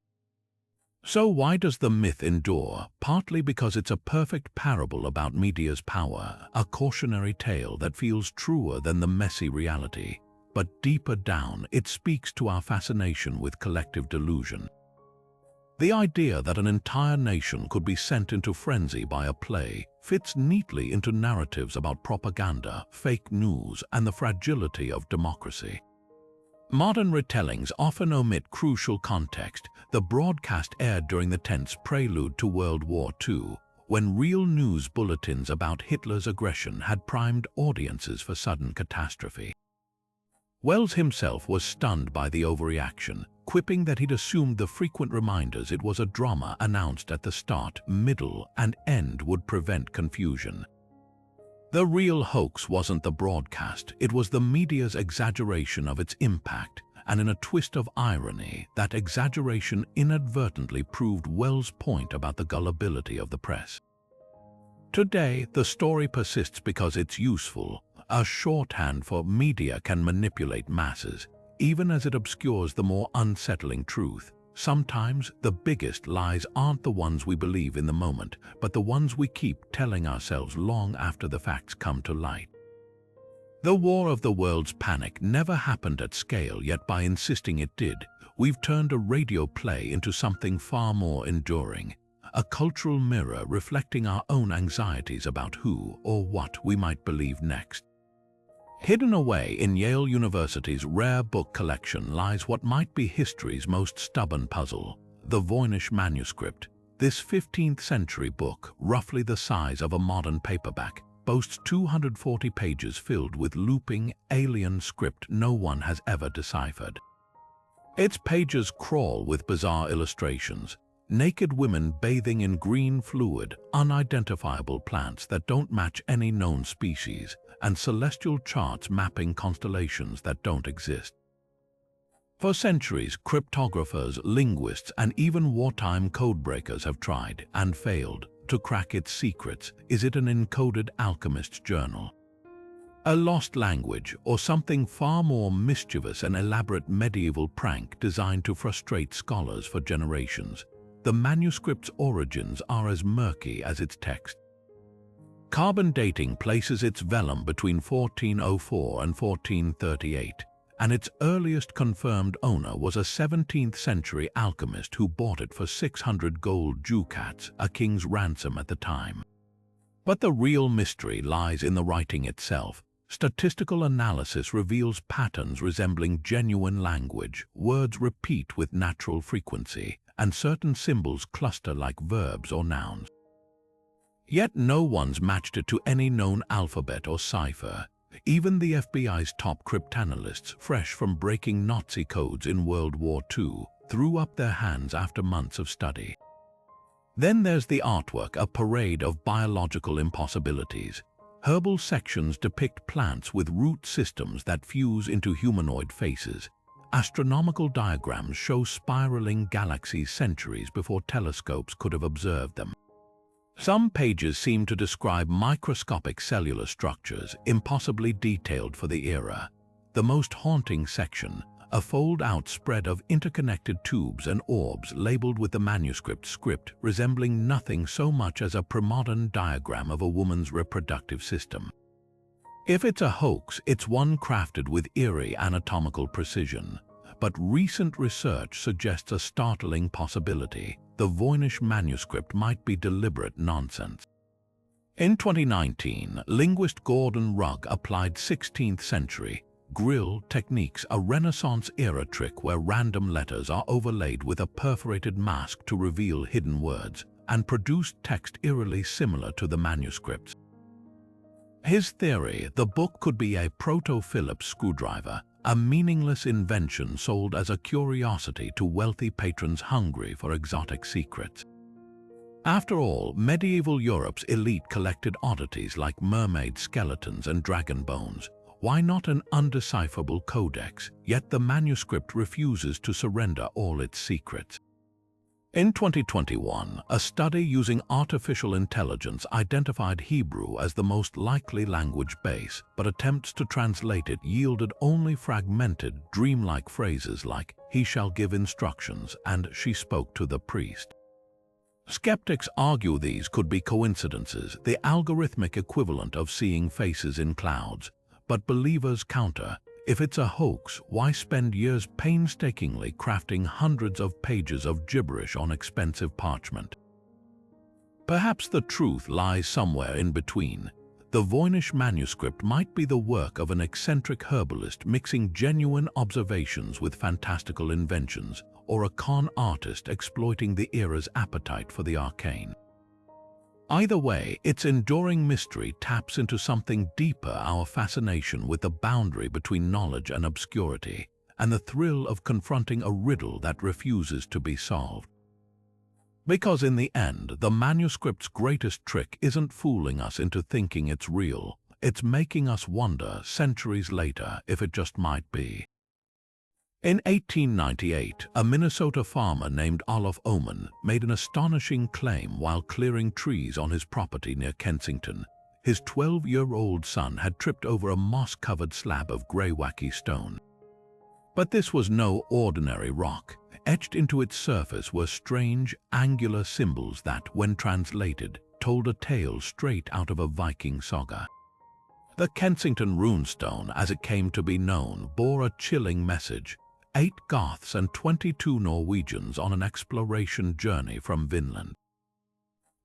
Speaker 1: So why does the myth endure? Partly because it's a perfect parable about media's power, a cautionary tale that feels truer than the messy reality. But deeper down, it speaks to our fascination with collective delusion. The idea that an entire nation could be sent into frenzy by a play fits neatly into narratives about propaganda, fake news, and the fragility of democracy. Modern retellings often omit crucial context. The broadcast aired during the tense prelude to World War II, when real news bulletins about Hitler's aggression had primed audiences for sudden catastrophe. Wells himself was stunned by the overreaction, quipping that he'd assumed the frequent reminders it was a drama announced at the start, middle, and end would prevent confusion. The real hoax wasn't the broadcast, it was the media's exaggeration of its impact, and in a twist of irony, that exaggeration inadvertently proved Wells' point about the gullibility of the press. Today, the story persists because it's useful, a shorthand for media can manipulate masses, even as it obscures the more unsettling truth. sometimes the biggest lies aren't the ones we believe in the moment, but the ones we keep telling ourselves long after the facts come to light. The War of the Worlds panic never happened at scale, yet by insisting it did, we've turned a radio play into something far more enduring, a cultural mirror reflecting our own anxieties about who or what we might believe next. Hidden away in Yale University's rare book collection lies what might be history's most stubborn puzzle, the Voynich Manuscript. This 15th century book, roughly the size of a modern paperback, boasts 240 pages filled with looping, alien script no one has ever deciphered. Its pages crawl with bizarre illustrations, naked women bathing in green fluid, unidentifiable plants that don't match any known species, and celestial charts mapping constellations that don't exist. For centuries, cryptographers, linguists, and even wartime codebreakers have tried, and failed, to crack its secrets. Is it an encoded alchemist's journal, a lost language, or something far more mischievous, an elaborate medieval prank designed to frustrate scholars for generations? The manuscript's origins are as murky as its text. Carbon dating places its vellum between 1404 and 1438, and its earliest confirmed owner was a 17th century alchemist who bought it for 600 gold ducats, a king's ransom at the time. But the real mystery lies in the writing itself. Statistical analysis reveals patterns resembling genuine language, words repeat with natural frequency, and certain symbols cluster like verbs or nouns. Yet no one's matched it to any known alphabet or cipher. Even the FBI's top cryptanalysts, fresh from breaking Nazi codes in World War II, threw up their hands after months of study. Then there's the artwork, a parade of biological impossibilities. Herbal sections depict plants with root systems that fuse into humanoid faces. Astronomical diagrams show spiraling galaxies centuries before telescopes could have observed them. Some pages seem to describe microscopic cellular structures, impossibly detailed for the era. The most haunting section, a fold-out spread of interconnected tubes and orbs labeled with the manuscript script, resembling nothing so much as a premodern diagram of a woman's reproductive system. If it's a hoax, it's one crafted with eerie anatomical precision. But recent research suggests a startling possibility. The Voynich Manuscript might be deliberate nonsense. In 2019, linguist Gordon Rugg applied 16th century grill techniques, a Renaissance-era trick where random letters are overlaid with a perforated mask to reveal hidden words, and produced text eerily similar to the manuscripts. His theory, the book could be a proto-Phillips screwdriver, a meaningless invention sold as a curiosity to wealthy patrons hungry for exotic secrets. After all, medieval Europe's elite collected oddities like mermaid skeletons and dragon bones. Why not an undecipherable codex? Yet the manuscript refuses to surrender all its secrets. In 2021, a study using artificial intelligence identified Hebrew as the most likely language base, but attempts to translate it yielded only fragmented, dreamlike phrases like, "He shall give instructions," and "She spoke to the priest." Skeptics argue these could be coincidences, the algorithmic equivalent of seeing faces in clouds. But believers counter. If it's a hoax, why spend years painstakingly crafting hundreds of pages of gibberish on expensive parchment? Perhaps the truth lies somewhere in between. The Voynich Manuscript might be the work of an eccentric herbalist mixing genuine observations with fantastical inventions, or a con artist exploiting the era's appetite for the arcane. Either way, its enduring mystery taps into something deeper: our fascination with the boundary between knowledge and obscurity, and the thrill of confronting a riddle that refuses to be solved. Because in the end, the manuscript's greatest trick isn't fooling us into thinking it's real, it's making us wonder, centuries later, if it just might be. In 1898, a Minnesota farmer named Olaf Oman made an astonishing claim while clearing trees on his property near Kensington. His 12-year-old son had tripped over a moss-covered slab of grey-wacky stone. But this was no ordinary rock. Etched into its surface were strange, angular symbols that, when translated, told a tale straight out of a Viking saga. The Kensington runestone, as it came to be known, bore a chilling message: 8 Goths and 22 Norwegians on an exploration journey from Vinland.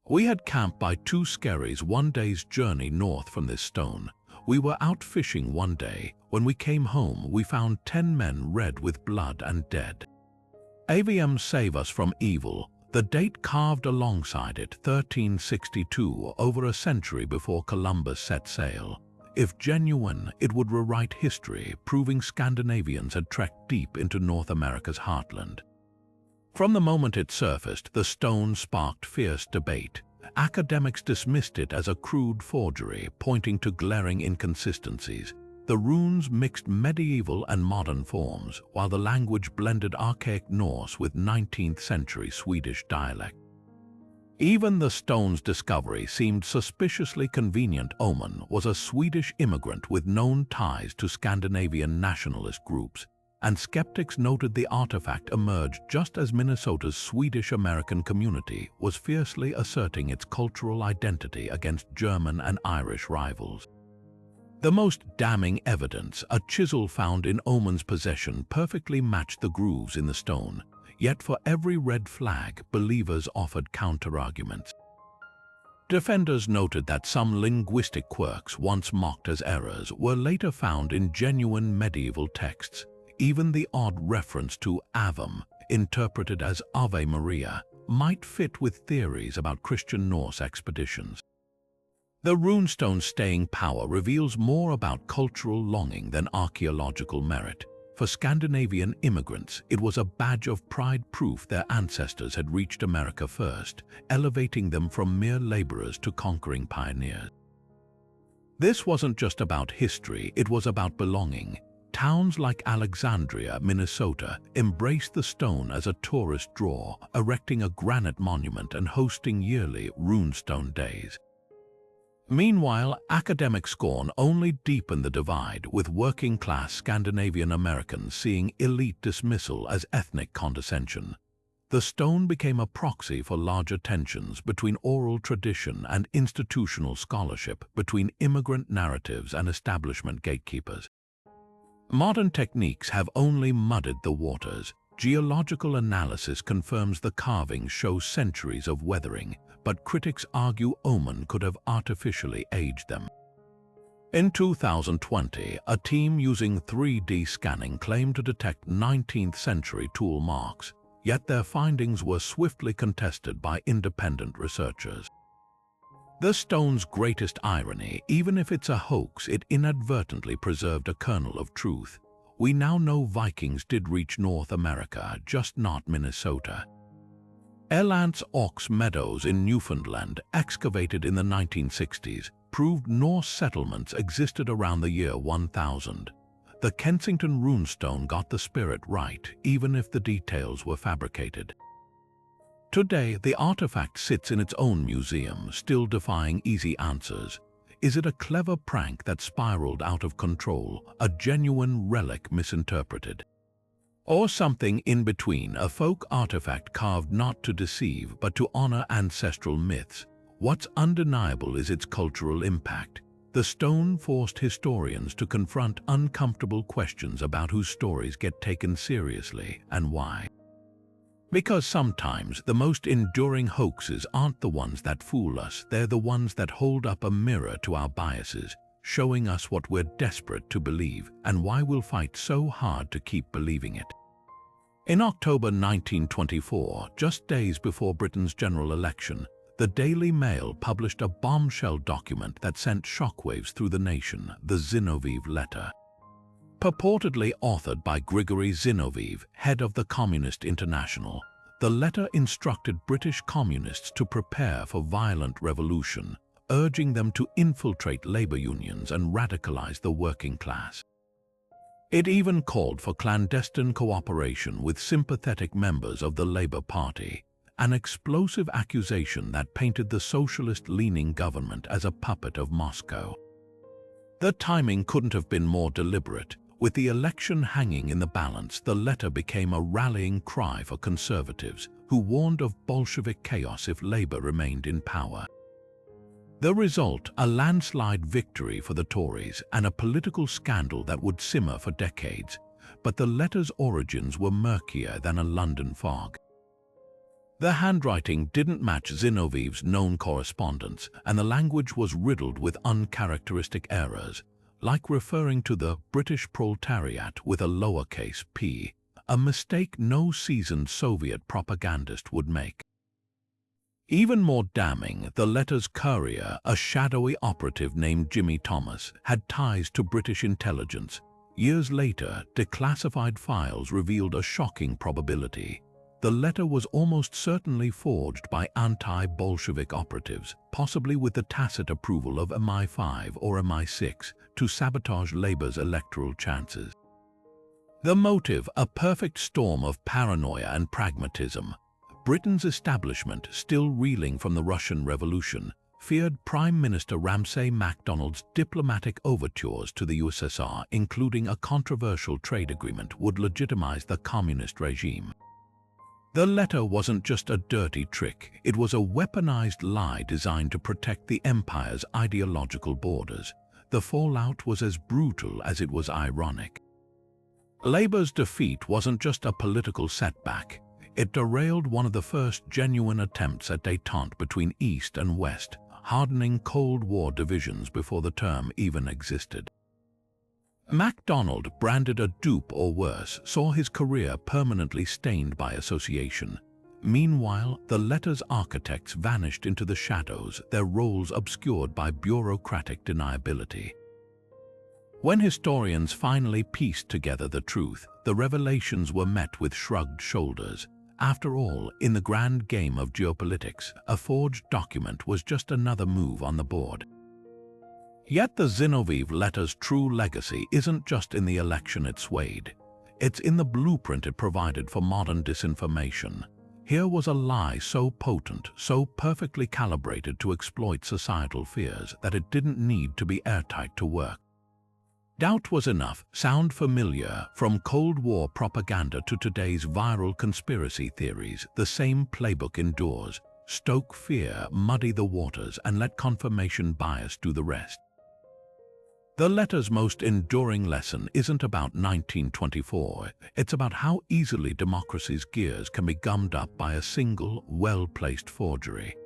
Speaker 1: We had camped by 2 skerries 1 day's journey north from this stone. We were out fishing one day. When we came home, we found 10 men red with blood and dead. AVM save us from evil. The date carved alongside it, 1362, over a century before Columbus set sail. If genuine, it would rewrite history, proving Scandinavians had trekked deep into North America's heartland. From the moment it surfaced, the stone sparked fierce debate. Academics dismissed it as a crude forgery, pointing to glaring inconsistencies. The runes mixed medieval and modern forms, while the language blended archaic Norse with 19th-century Swedish dialect. Even the stone's discovery seemed suspiciously convenient. Oman was a Swedish immigrant with known ties to Scandinavian nationalist groups, and skeptics noted the artifact emerged just as Minnesota's Swedish-American community was fiercely asserting its cultural identity against German and Irish rivals. The most damning evidence, a chisel found in Oman's possession, perfectly matched the grooves in the stone. Yet for every red flag, believers offered counter-arguments. Defenders noted that some linguistic quirks, once mocked as errors, were later found in genuine medieval texts. Even the odd reference to Avum, interpreted as Ave Maria, might fit with theories about Christian Norse expeditions. The runestone's staying power reveals more about cultural longing than archaeological merit. For Scandinavian immigrants, it was a badge of pride, proof their ancestors had reached America first, elevating them from mere laborers to conquering pioneers. This wasn't just about history, it was about belonging. Towns like Alexandria, Minnesota, embraced the stone as a tourist draw, erecting a granite monument and hosting yearly runestone days. Meanwhile, academic scorn only deepened the divide, with working-class Scandinavian Americans seeing elite dismissal as ethnic condescension. The stone became a proxy for larger tensions between oral tradition and institutional scholarship, between immigrant narratives and establishment gatekeepers. Modern techniques have only muddied the waters. Geological analysis confirms the carvings show centuries of weathering, but critics argue Oman could have artificially aged them. In 2020, a team using 3D scanning claimed to detect 19th-century tool marks, yet their findings were swiftly contested by independent researchers. The stone's greatest irony, even if it's a hoax, it inadvertently preserved a kernel of truth. We now know Vikings did reach North America, just not Minnesota. Elant's Ox Meadows in Newfoundland, excavated in the 1960s, proved Norse settlements existed around the year 1000. The Kensington runestone got the spirit right, even if the details were fabricated. Today, the artifact sits in its own museum, still defying easy answers. Is it a clever prank that spiraled out of control, a genuine relic misinterpreted? Or something in between, a folk artifact carved not to deceive but to honor ancestral myths? What's undeniable is its cultural impact. The stone forced historians to confront uncomfortable questions about whose stories get taken seriously and why. Because sometimes the most enduring hoaxes aren't the ones that fool us, they're the ones that hold up a mirror to our biases, showing us what we're desperate to believe and why we'll fight so hard to keep believing it. In October 1924, just days before Britain's general election, the Daily Mail published a bombshell document that sent shockwaves through the nation, the Zinoviev Letter. Purportedly authored by Grigory Zinoviev, head of the Communist International, the letter instructed British communists to prepare for violent revolution, urging them to infiltrate labor unions and radicalize the working class. It even called for clandestine cooperation with sympathetic members of the Labour Party, an explosive accusation that painted the socialist-leaning government as a puppet of Moscow. The timing couldn't have been more deliberate. With the election hanging in the balance, the letter became a rallying cry for conservatives who warned of Bolshevik chaos if Labour remained in power. The result, a landslide victory for the Tories and a political scandal that would simmer for decades. But the letter's origins were murkier than a London fog. The handwriting didn't match Zinnovieve's known correspondence, and the language was riddled with uncharacteristic errors, like referring to the British proletariat with a lowercase p, a mistake no seasoned Soviet propagandist would make. Even more damning, the letter's courier, a shadowy operative named Jimmy Thomas, had ties to British intelligence. Years later, declassified files revealed a shocking probability. The letter was almost certainly forged by anti-Bolshevik operatives, possibly with the tacit approval of MI5 or MI6, to sabotage Labour's electoral chances. The motive, a perfect storm of paranoia and pragmatism. Britain's establishment, still reeling from the Russian Revolution, feared Prime Minister Ramsay MacDonald's diplomatic overtures to the USSR, including a controversial trade agreement, would legitimize the communist regime. The letter wasn't just a dirty trick, it was a weaponized lie designed to protect the empire's ideological borders. The fallout was as brutal as it was ironic. Labour's defeat wasn't just a political setback. It derailed one of the first genuine attempts at détente between East and West, hardening Cold War divisions before the term even existed. MacDonald, branded a dupe or worse, saw his career permanently stained by association. Meanwhile, the letter's architects vanished into the shadows, their roles obscured by bureaucratic deniability. When historians finally pieced together the truth, the revelations were met with shrugged shoulders. After all, in the grand game of geopolitics, a forged document was just another move on the board. Yet the Zinoviev letter's true legacy isn't just in the election it swayed. It's in the blueprint it provided for modern disinformation. Here was a lie so potent, so perfectly calibrated to exploit societal fears that it didn't need to be airtight to work. Doubt was enough. Sound familiar? From Cold War propaganda to today's viral conspiracy theories, the same playbook endures. Stoke fear, muddy the waters, and let confirmation bias do the rest. The letter's most enduring lesson isn't about 1924, it's about how easily democracy's gears can be gummed up by a single, well-placed forgery.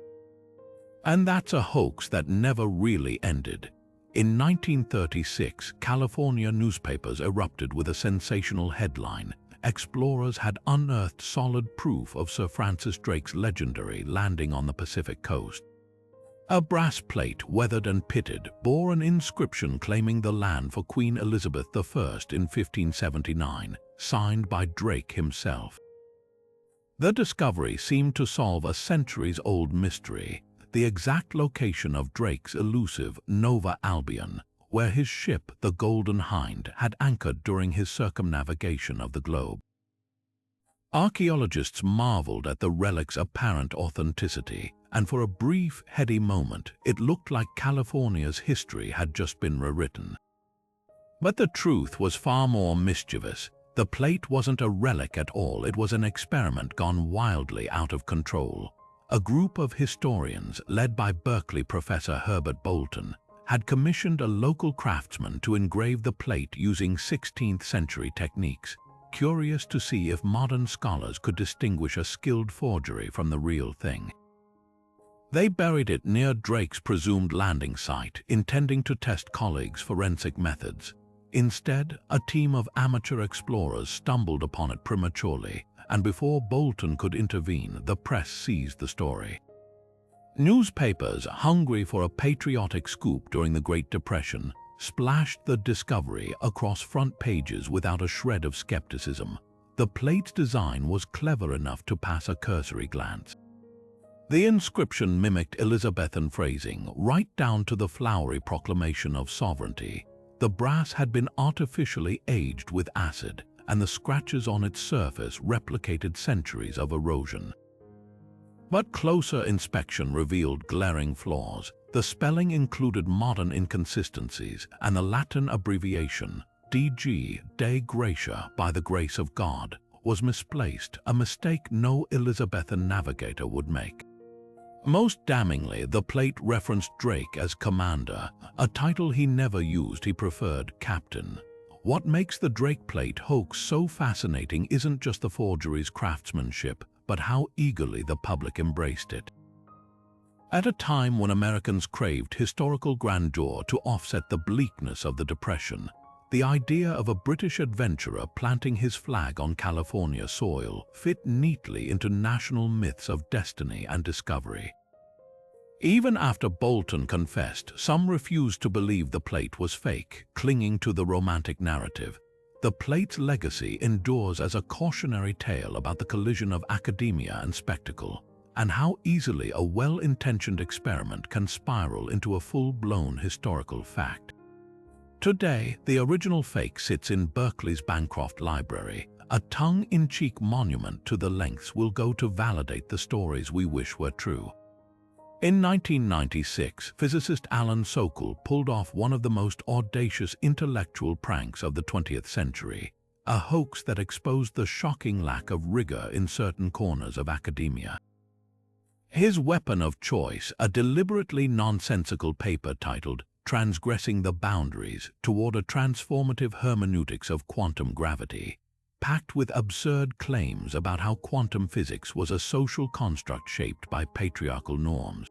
Speaker 1: And that's a hoax that never really ended. In 1936, California newspapers erupted with a sensational headline. Explorers had unearthed solid proof of Sir Francis Drake's legendary landing on the Pacific coast. A brass plate, weathered and pitted, bore an inscription claiming the land for Queen Elizabeth I in 1579, signed by Drake himself. The discovery seemed to solve a centuries-old mystery, the exact location of Drake's elusive Nova Albion, where his ship, the Golden Hind, had anchored during his circumnavigation of the globe. Archaeologists marveled at the relic's apparent authenticity, and for a brief, heady moment, it looked like California's history had just been rewritten. But the truth was far more mischievous. The plate wasn't a relic at all, it was an experiment gone wildly out of control. A group of historians, led by Berkeley professor Herbert Bolton, had commissioned a local craftsman to engrave the plate using 16th-century techniques, curious to see if modern scholars could distinguish a skilled forgery from the real thing. They buried it near Drake's presumed landing site, intending to test colleagues' forensic methods. Instead, a team of amateur explorers stumbled upon it prematurely, and before Bolton could intervene, the press seized the story. Newspapers, hungry for a patriotic scoop during the Great Depression, splashed the discovery across front pages without a shred of skepticism. The plate's design was clever enough to pass a cursory glance. The inscription mimicked Elizabethan phrasing, right down to the flowery proclamation of sovereignty. The brass had been artificially aged with acid, and the scratches on its surface replicated centuries of erosion. But closer inspection revealed glaring flaws. The spelling included modern inconsistencies, and the Latin abbreviation, DG, De Gratia, by the grace of God, was misplaced, a mistake no Elizabethan navigator would make. Most damningly, the plate referenced Drake as commander, a title he never used. He preferred captain. What makes the Drake plate hoax so fascinating isn't just the forgery's craftsmanship, but how eagerly the public embraced it. At a time when Americans craved historical grandeur to offset the bleakness of the Depression, the idea of a British adventurer planting his flag on California soil fit neatly into national myths of destiny and discovery. Even after Bolton confessed, some refused to believe the plate was fake, clinging to the romantic narrative. The plate's legacy endures as a cautionary tale about the collision of academia and spectacle, and how easily a well-intentioned experiment can spiral into a full-blown historical fact. Today, the original fake sits in Berkeley's Bancroft Library, a tongue-in-cheek monument to the lengths we'll go to validate the stories we wish were true. In 1996, physicist Alan Sokal pulled off one of the most audacious intellectual pranks of the 20th century, a hoax that exposed the shocking lack of rigor in certain corners of academia. His weapon of choice, a deliberately nonsensical paper titled Transgressing the Boundaries Toward a Transformative Hermeneutics of Quantum Gravity, packed with absurd claims about how quantum physics was a social construct shaped by patriarchal norms.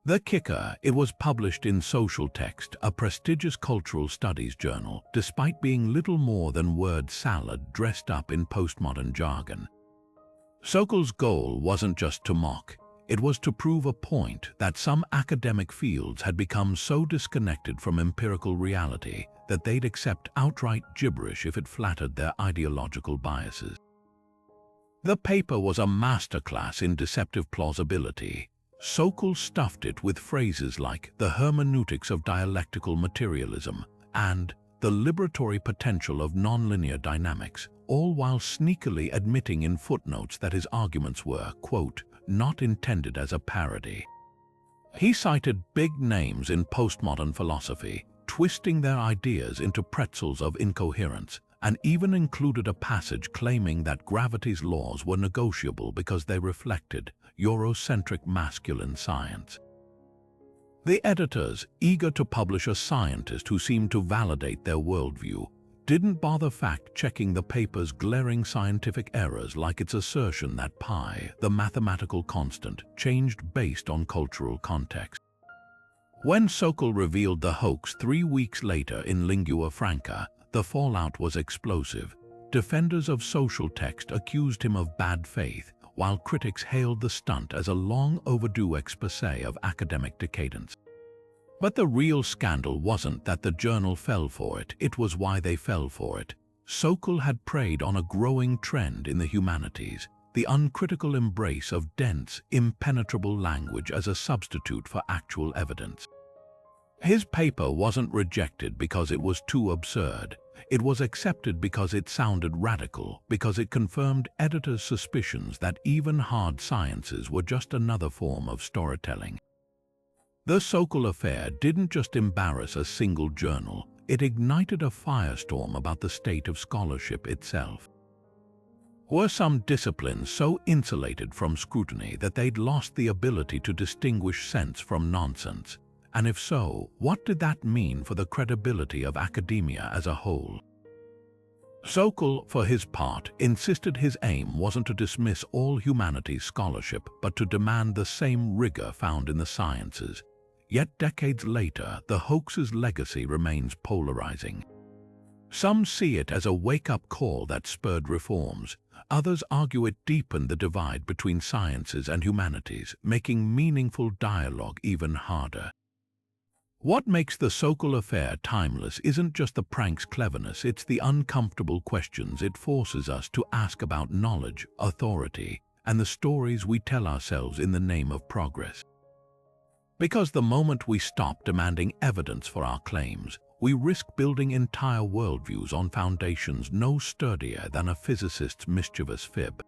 Speaker 1: The kicker, it was published in Social Text, a prestigious cultural studies journal, despite being little more than word salad dressed up in postmodern jargon. Sokal's goal wasn't just to mock. It was to prove a point that some academic fields had become so disconnected from empirical reality that they'd accept outright gibberish if it flattered their ideological biases. The paper was a masterclass in deceptive plausibility. Sokal stuffed it with phrases like the hermeneutics of dialectical materialism and the liberatory potential of nonlinear dynamics, all while sneakily admitting in footnotes that his arguments were, quote, not intended as a parody. He cited big names in postmodern philosophy, twisting their ideas into pretzels of incoherence, and even included a passage claiming that gravity's laws were negotiable because they reflected Eurocentric masculine science. The editors, eager to publish a scientist who seemed to validate their worldview, didn't bother fact-checking the paper's glaring scientific errors, like its assertion that pi, the mathematical constant, changed based on cultural context. When Sokal revealed the hoax 3 weeks later in Lingua Franca, the fallout was explosive. Defenders of Social Text accused him of bad faith, while critics hailed the stunt as a long-overdue exposé of academic decadence. But the real scandal wasn't that the journal fell for it, it was why they fell for it. Sokal had preyed on a growing trend in the humanities, the uncritical embrace of dense, impenetrable language as a substitute for actual evidence. His paper wasn't rejected because it was too absurd. It was accepted because it sounded radical, because it confirmed editors' suspicions that even hard sciences were just another form of storytelling. The Sokal affair didn't just embarrass a single journal, it ignited a firestorm about the state of scholarship itself. Were some disciplines so insulated from scrutiny that they'd lost the ability to distinguish sense from nonsense? And if so, what did that mean for the credibility of academia as a whole? Sokal, for his part, insisted his aim wasn't to dismiss all humanities scholarship, but to demand the same rigor found in the sciences. Yet decades later, the hoax's legacy remains polarizing. Some see it as a wake-up call that spurred reforms. Others argue it deepened the divide between sciences and humanities, making meaningful dialogue even harder. What makes the Sokal affair timeless isn't just the prank's cleverness, it's the uncomfortable questions it forces us to ask about knowledge, authority, and the stories we tell ourselves in the name of progress. Because the moment we stop demanding evidence for our claims, we risk building entire worldviews on foundations no sturdier than a physicist's mischievous fib.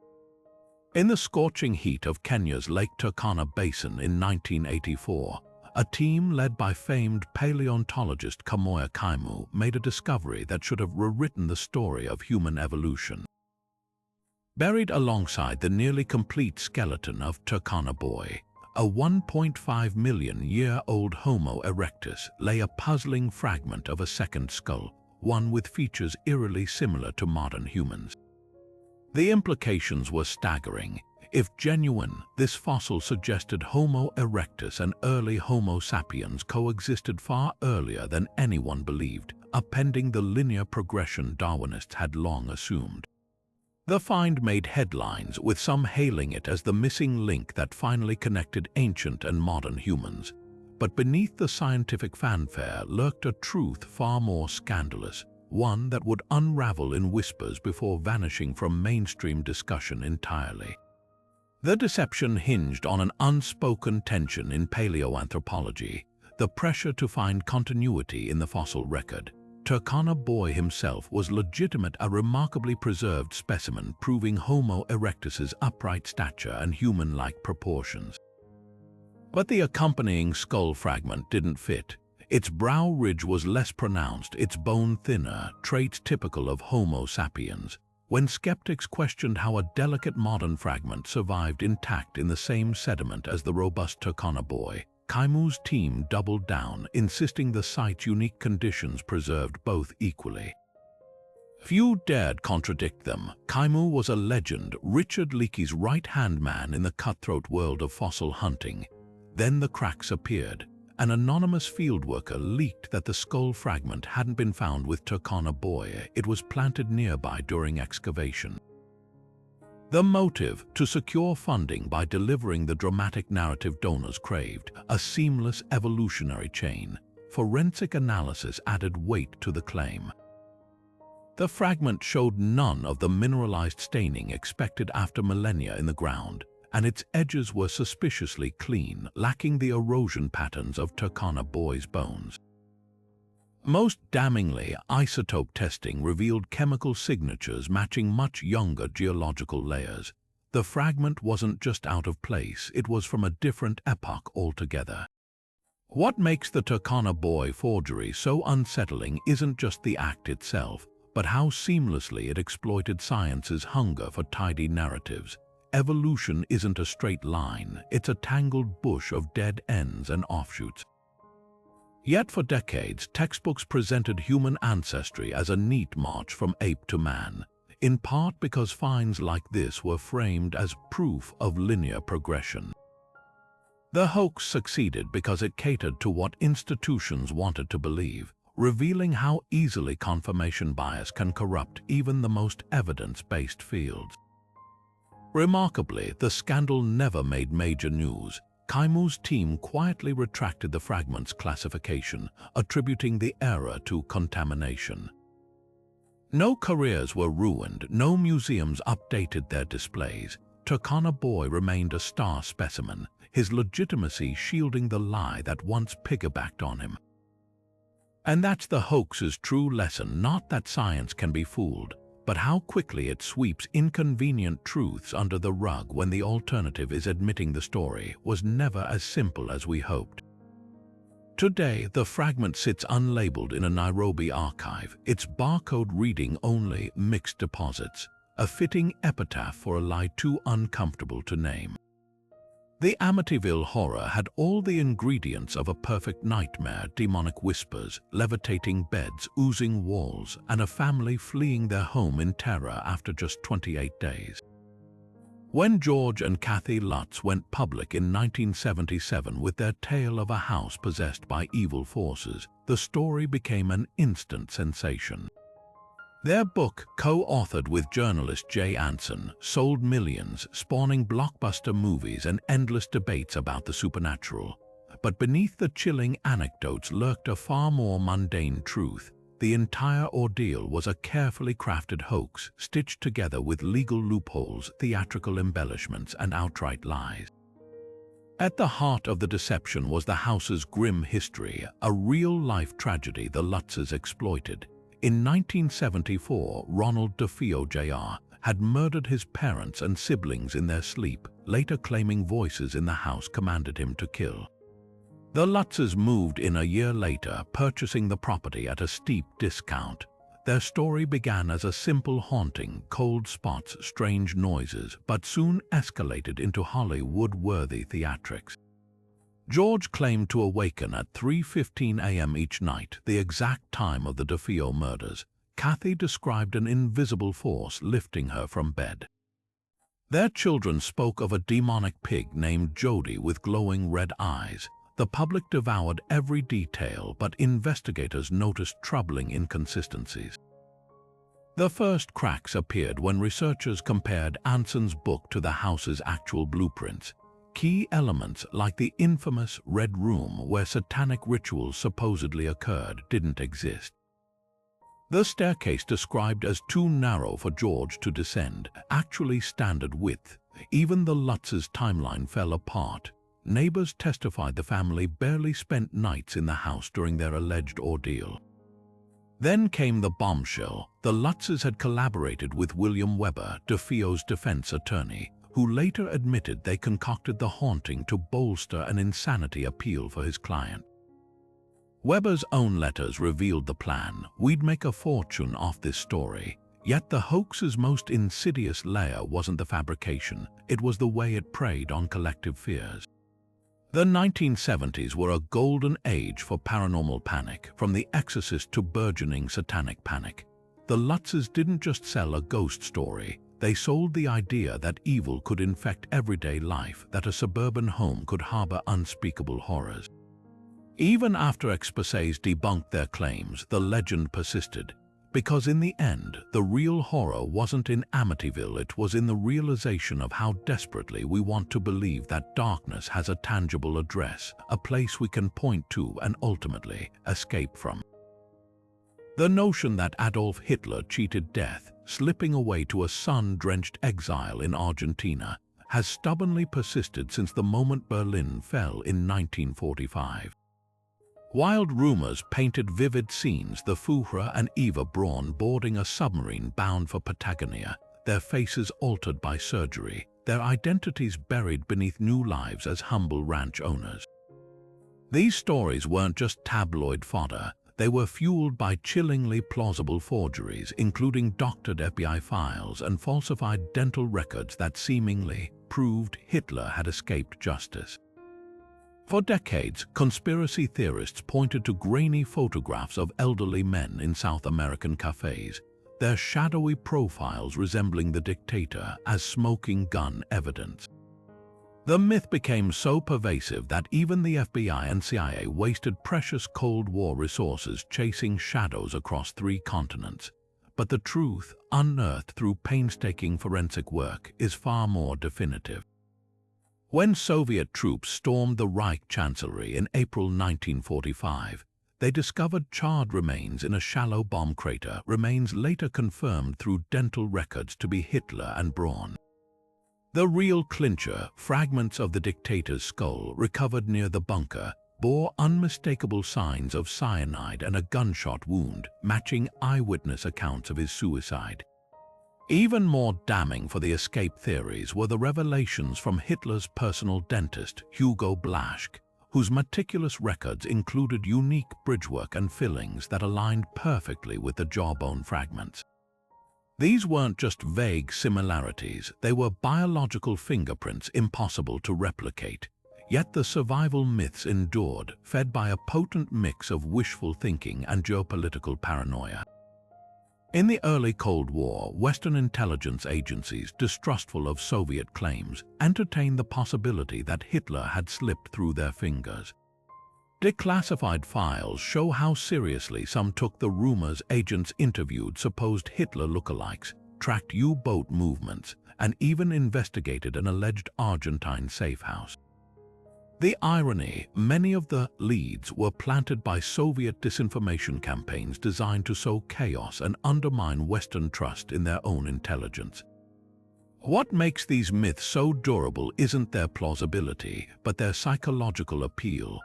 Speaker 1: In the scorching heat of Kenya's Lake Turkana Basin in 1984, a team led by famed paleontologist Kamoya Kaimu made a discovery that should have rewritten the story of human evolution. Buried alongside the nearly complete skeleton of Turkana Boy, a 1.5 million year old Homo erectus, lay a puzzling fragment of a second skull, one with features eerily similar to modern humans. The implications were staggering. If genuine, this fossil suggested Homo erectus and early Homo sapiens coexisted far earlier than anyone believed, upending the linear progression Darwinists had long assumed. The find made headlines, with some hailing it as the missing link that finally connected ancient and modern humans. But beneath the scientific fanfare lurked a truth far more scandalous, one that would unravel in whispers before vanishing from mainstream discussion entirely. The deception hinged on an unspoken tension in paleoanthropology, the pressure to find continuity in the fossil record. Turkana Boy himself was legitimate, a remarkably preserved specimen proving Homo erectus's upright stature and human-like proportions. But the accompanying skull fragment didn't fit. Its brow ridge was less pronounced, its bone thinner, traits typical of Homo sapiens. When skeptics questioned how a delicate modern fragment survived intact in the same sediment as the robust Turkana Boy, Kaimu's team doubled down, insisting the site's unique conditions preserved both equally. Few dared contradict them. Kaimu was a legend, Richard Leakey's right-hand man in the cutthroat world of fossil hunting. Then the cracks appeared. An anonymous fieldworker leaked that the skull fragment hadn't been found with Turkana Boy, it was planted nearby during excavation. The motive: to secure funding by delivering the dramatic narrative donors craved, a seamless evolutionary chain. Forensic analysis added weight to the claim. The fragment showed none of the mineralized staining expected after millennia in the ground, and its edges were suspiciously clean, lacking the erosion patterns of Turkana Boy's bones. Most damningly, isotope testing revealed chemical signatures matching much younger geological layers. The fragment wasn't just out of place, it was from a different epoch altogether. What makes the Turkana Boy forgery so unsettling isn't just the act itself, but how seamlessly it exploited science's hunger for tidy narratives. Evolution isn't a straight line, it's a tangled bush of dead ends and offshoots. Yet for decades, textbooks presented human ancestry as a neat march from ape to man, in part because finds like this were framed as proof of linear progression. The hoax succeeded because it catered to what institutions wanted to believe, revealing how easily confirmation bias can corrupt even the most evidence-based fields. Remarkably, the scandal never made major news. Kaimu's team quietly retracted the fragment's classification, attributing the error to contamination. No careers were ruined, no museums updated their displays. Turkana Boy remained a star specimen, his legitimacy shielding the lie that once piggybacked on him. And that's the hoax's true lesson, not that science can be fooled, but how quickly it sweeps inconvenient truths under the rug when the alternative is admitting the story was never as simple as we hoped. Today, the fragment sits unlabeled in a Nairobi archive, its barcode reading only "mixed deposits," a fitting epitaph for a lie too uncomfortable to name. The Amityville horror had all the ingredients of a perfect nightmare: demonic whispers, levitating beds, oozing walls, and a family fleeing their home in terror after just 28 days. When George and Kathy Lutz went public in 1977 with their tale of a house possessed by evil forces, the story became an instant sensation. Their book, co-authored with journalist Jay Anson, sold millions, spawning blockbuster movies and endless debates about the supernatural. But beneath the chilling anecdotes lurked a far more mundane truth. The entire ordeal was a carefully crafted hoax, stitched together with legal loopholes, theatrical embellishments, and outright lies. At the heart of the deception was the house's grim history, a real-life tragedy the Lutzes exploited. In 1974, Ronald DeFeo Jr. had murdered his parents and siblings in their sleep, later claiming voices in the house commanded him to kill. The Lutzes moved in a year later, purchasing the property at a steep discount. Their story began as a simple haunting, cold spots, strange noises, but soon escalated into Hollywood-worthy theatrics. George claimed to awaken at 3:15 a.m. each night, the exact time of the DeFeo murders. Kathy described an invisible force lifting her from bed. Their children spoke of a demonic pig named Jody with glowing red eyes. The public devoured every detail, but investigators noticed troubling inconsistencies. The first cracks appeared when researchers compared Anson's book to the house's actual blueprints. Key elements like the infamous Red Room, where satanic rituals supposedly occurred, didn't exist. The staircase, described as too narrow for George to descend, actually standard width. Even the Lutzes' timeline fell apart. Neighbors testified the family barely spent nights in the house during their alleged ordeal. Then came the bombshell. The Lutzes had collaborated with William Weber, DeFeo's defense attorney, who later admitted they concocted the haunting to bolster an insanity appeal for his client. Weber's own letters revealed the plan. "We'd make a fortune off this story." Yet the hoax's most insidious layer wasn't the fabrication, it was the way it preyed on collective fears. The 1970s were a golden age for paranormal panic, from The Exorcist to burgeoning satanic panic. The Lutzes didn't just sell a ghost story, they sold the idea that evil could infect everyday life, that a suburban home could harbor unspeakable horrors. Even after exposés debunked their claims, the legend persisted. Because in the end, the real horror wasn't in Amityville, it was in the realization of how desperately we want to believe that darkness has a tangible address, a place we can point to and ultimately escape from. The notion that Adolf Hitler cheated death, slipping away to a sun-drenched exile in Argentina, has stubbornly persisted since the moment Berlin fell in 1945. Wild rumors painted vivid scenes: the Führer and Eva Braun boarding a submarine bound for Patagonia, their faces altered by surgery, their identities buried beneath new lives as humble ranch owners. These stories weren't just tabloid fodder, they were fueled by chillingly plausible forgeries, including doctored FBI files and falsified dental records that seemingly proved Hitler had escaped justice. For decades, conspiracy theorists pointed to grainy photographs of elderly men in South American cafes, their shadowy profiles resembling the dictator, as smoking gun evidence. The myth became so pervasive that even the FBI and CIA wasted precious Cold War resources chasing shadows across 3 continents. But the truth, unearthed through painstaking forensic work, is far more definitive. When Soviet troops stormed the Reich Chancellery in April 1945, they discovered charred remains in a shallow bomb crater, remains later confirmed through dental records to be Hitler and Braun. The real clincher, fragments of the dictator's skull recovered near the bunker, bore unmistakable signs of cyanide and a gunshot wound, matching eyewitness accounts of his suicide. Even more damning for the escape theories were the revelations from Hitler's personal dentist, Hugo Blaschke, whose meticulous records included unique bridgework and fillings that aligned perfectly with the jawbone fragments. These weren't just vague similarities, they were biological fingerprints impossible to replicate. Yet the survival myths endured, fed by a potent mix of wishful thinking and geopolitical paranoia. In the early Cold War, Western intelligence agencies, distrustful of Soviet claims, entertained the possibility that Hitler had slipped through their fingers. Declassified files show how seriously some took the rumors. Agents interviewed supposed Hitler lookalikes, tracked U-boat movements, and even investigated an alleged Argentine safe house. The irony, many of the leads were planted by Soviet disinformation campaigns designed to sow chaos and undermine Western trust in their own intelligence. What makes these myths so durable isn't their plausibility, but their psychological appeal.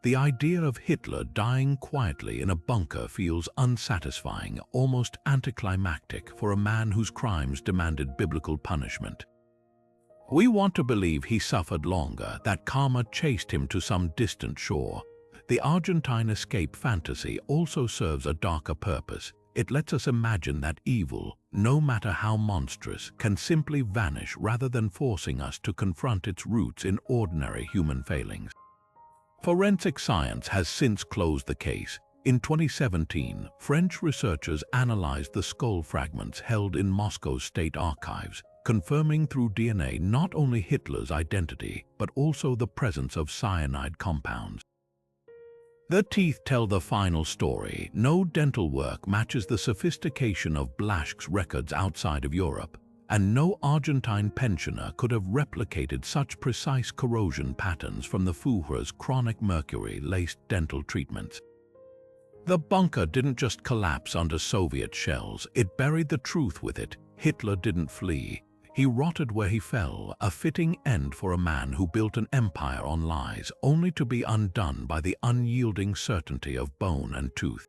Speaker 1: The idea of Hitler dying quietly in a bunker feels unsatisfying, almost anticlimactic for a man whose crimes demanded biblical punishment. We want to believe he suffered longer, that karma chased him to some distant shore. The Argentine escape fantasy also serves a darker purpose. It lets us imagine that evil, no matter how monstrous, can simply vanish rather than forcing us to confront its roots in ordinary human failings. Forensic science has since closed the case. In 2017, French researchers analyzed the skull fragments held in Moscow's state archives, confirming through DNA not only Hitler's identity, but also the presence of cyanide compounds. The teeth tell the final story. No dental work matches the sophistication of Blaschke's records outside of Europe, and no Argentine pensioner could have replicated such precise corrosion patterns from the Fuhrer's chronic mercury-laced dental treatments. The bunker didn't just collapse under Soviet shells, it buried the truth with it. Hitler didn't flee. He rotted where he fell, a fitting end for a man who built an empire on lies, only to be undone by the unyielding certainty of bone and tooth.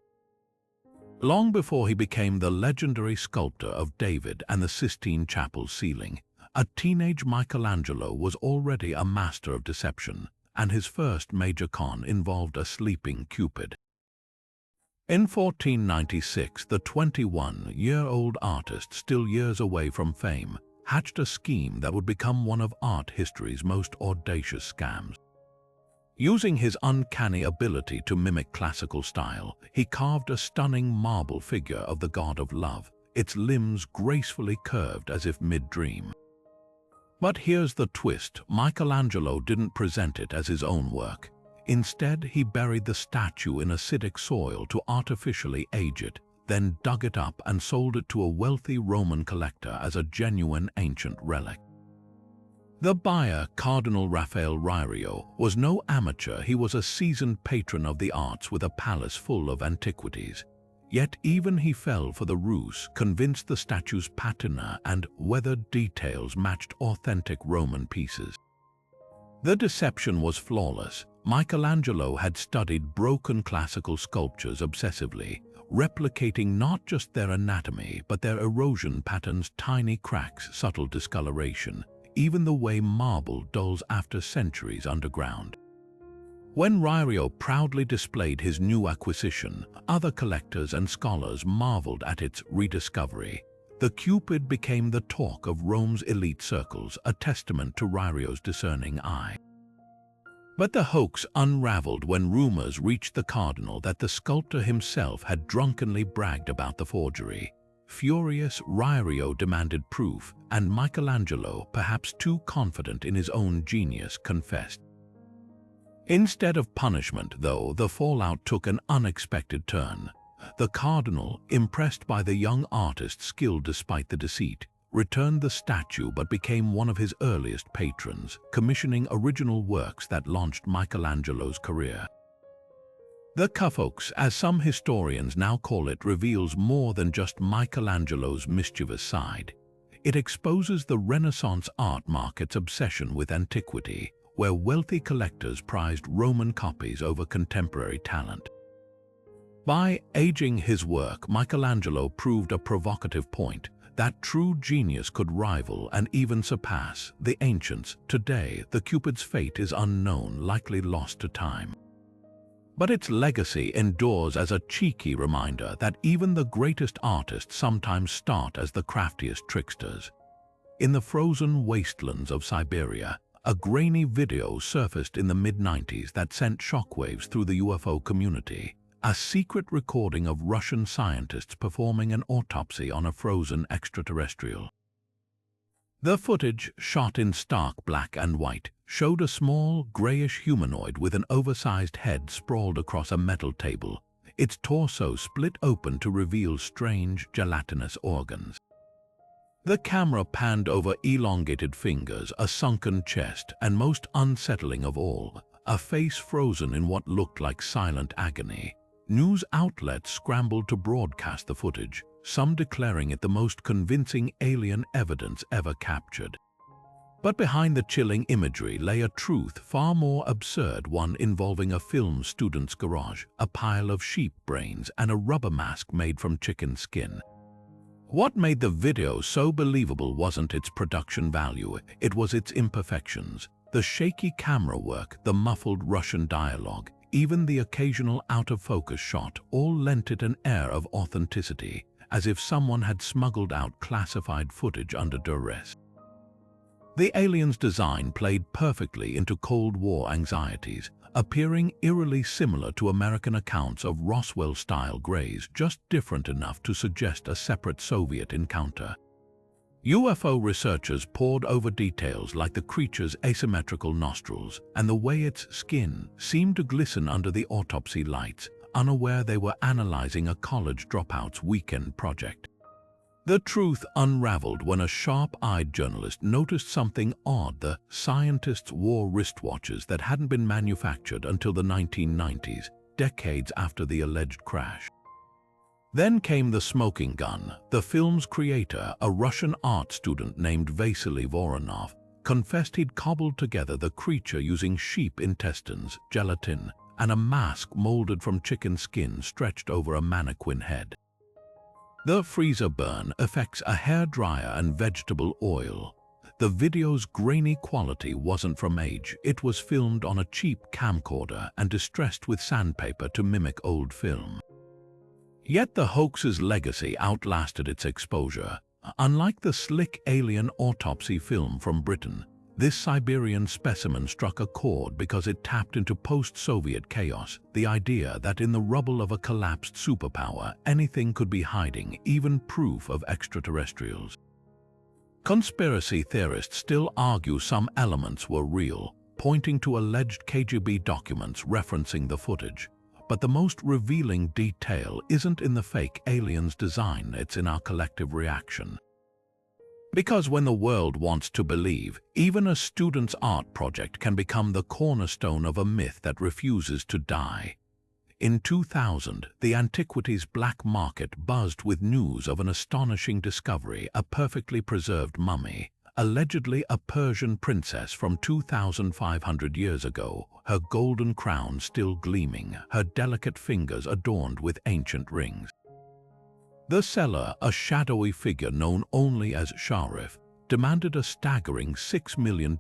Speaker 1: Long before he became the legendary sculptor of David and the Sistine Chapel's ceiling, a teenage Michelangelo was already a master of deception, and his first major con involved a sleeping Cupid. In 1496, the 21-year-old artist, still years away from fame, hatched a scheme that would become one of art history's most audacious scams. Using his uncanny ability to mimic classical style, he carved a stunning marble figure of the god of love, its limbs gracefully curved as if mid-dream. But here's the twist: Michelangelo didn't present it as his own work. Instead, he buried the statue in acidic soil to artificially age it, then dug it up and sold it to a wealthy Roman collector as a genuine ancient relic. The buyer, Cardinal Raphael Riario, was no amateur. He was a seasoned patron of the arts with a palace full of antiquities. Yet even he fell for the ruse, convinced the statue's patina and weathered details matched authentic Roman pieces. The deception was flawless. Michelangelo had studied broken classical sculptures obsessively, replicating not just their anatomy but their erosion patterns, tiny cracks, subtle discoloration, even the way marble dulls after centuries underground. When Riario proudly displayed his new acquisition, other collectors and scholars marveled at its rediscovery. The Cupid became the talk of Rome's elite circles, a testament to Riario's discerning eye. But the hoax unraveled when rumors reached the cardinal that the sculptor himself had drunkenly bragged about the forgery. Furious, Riario demanded proof, and Michelangelo, perhaps too confident in his own genius, confessed. Instead of punishment, though, the fallout took an unexpected turn. The cardinal, impressed by the young artist's skill despite the deceit, returned the statue but became one of his earliest patrons, commissioning original works that launched Michelangelo's career. The hoax, as some historians now call it, reveals more than just Michelangelo's mischievous side. It exposes the Renaissance art market's obsession with antiquity, where wealthy collectors prized Roman copies over contemporary talent. By aging his work, Michelangelo proved a provocative point: that true genius could rival and even surpass the ancients. Today, the Cupid's fate is unknown, likely lost to time. But its legacy endures as a cheeky reminder that even the greatest artists sometimes start as the craftiest tricksters. In the frozen wastelands of Siberia, a grainy video surfaced in the mid-90s that sent shockwaves through the UFO community. A secret recording of Russian scientists performing an autopsy on a frozen extraterrestrial. The footage, shot in stark black and white, showed a small, grayish humanoid with an oversized head sprawled across a metal table, its torso split open to reveal strange, gelatinous organs. The camera panned over elongated fingers, a sunken chest, and most unsettling of all, a face frozen in what looked like silent agony. News outlets scrambled to broadcast the footage, some declaring it the most convincing alien evidence ever captured. But behind the chilling imagery lay a truth far more absurd, one involving a film student's garage, a pile of sheep brains, and a rubber mask made from chicken skin. What made the video so believable wasn't its production value, it was its imperfections. The shaky camera work, the muffled Russian dialogue, even the occasional out-of-focus shot all lent it an air of authenticity, as if someone had smuggled out classified footage under duress. The alien's design played perfectly into Cold War anxieties, appearing eerily similar to American accounts of Roswell-style grays, just different enough to suggest a separate Soviet encounter. UFO researchers pored over details like the creature's asymmetrical nostrils and the way its skin seemed to glisten under the autopsy lights, unaware they were analyzing a college dropout's weekend project. The truth unraveled when a sharp-eyed journalist noticed something odd. The scientists wore wristwatches that hadn't been manufactured until the 1990s, decades after the alleged crash. Then came the smoking gun. The film's creator, a Russian art student named Vasily Voronov, confessed he'd cobbled together the creature using sheep intestines, gelatin, and a mask molded from chicken skin stretched over a mannequin head. The freezer burn affects a hairdryer and vegetable oil. The video's grainy quality wasn't from age. It was filmed on a cheap camcorder and distressed with sandpaper to mimic old film. Yet the hoax's legacy outlasted its exposure. Unlike the slick alien autopsy film from Britain, this Siberian specimen struck a chord because it tapped into post-Soviet chaos, the idea that in the rubble of a collapsed superpower, anything could be hiding, even proof of extraterrestrials. Conspiracy theorists still argue some elements were real, pointing to alleged KGB documents referencing the footage. But the most revealing detail isn't in the fake alien's design, it's in our collective reaction. Because when the world wants to believe, even a student's art project can become the cornerstone of a myth that refuses to die. In 2000, the antiquities black market buzzed with news of an astonishing discovery: a perfectly preserved mummy, allegedly a Persian princess from 2,500 years ago, her golden crown still gleaming, her delicate fingers adorned with ancient rings. The seller, a shadowy figure known only as Sharif, demanded a staggering $6 million,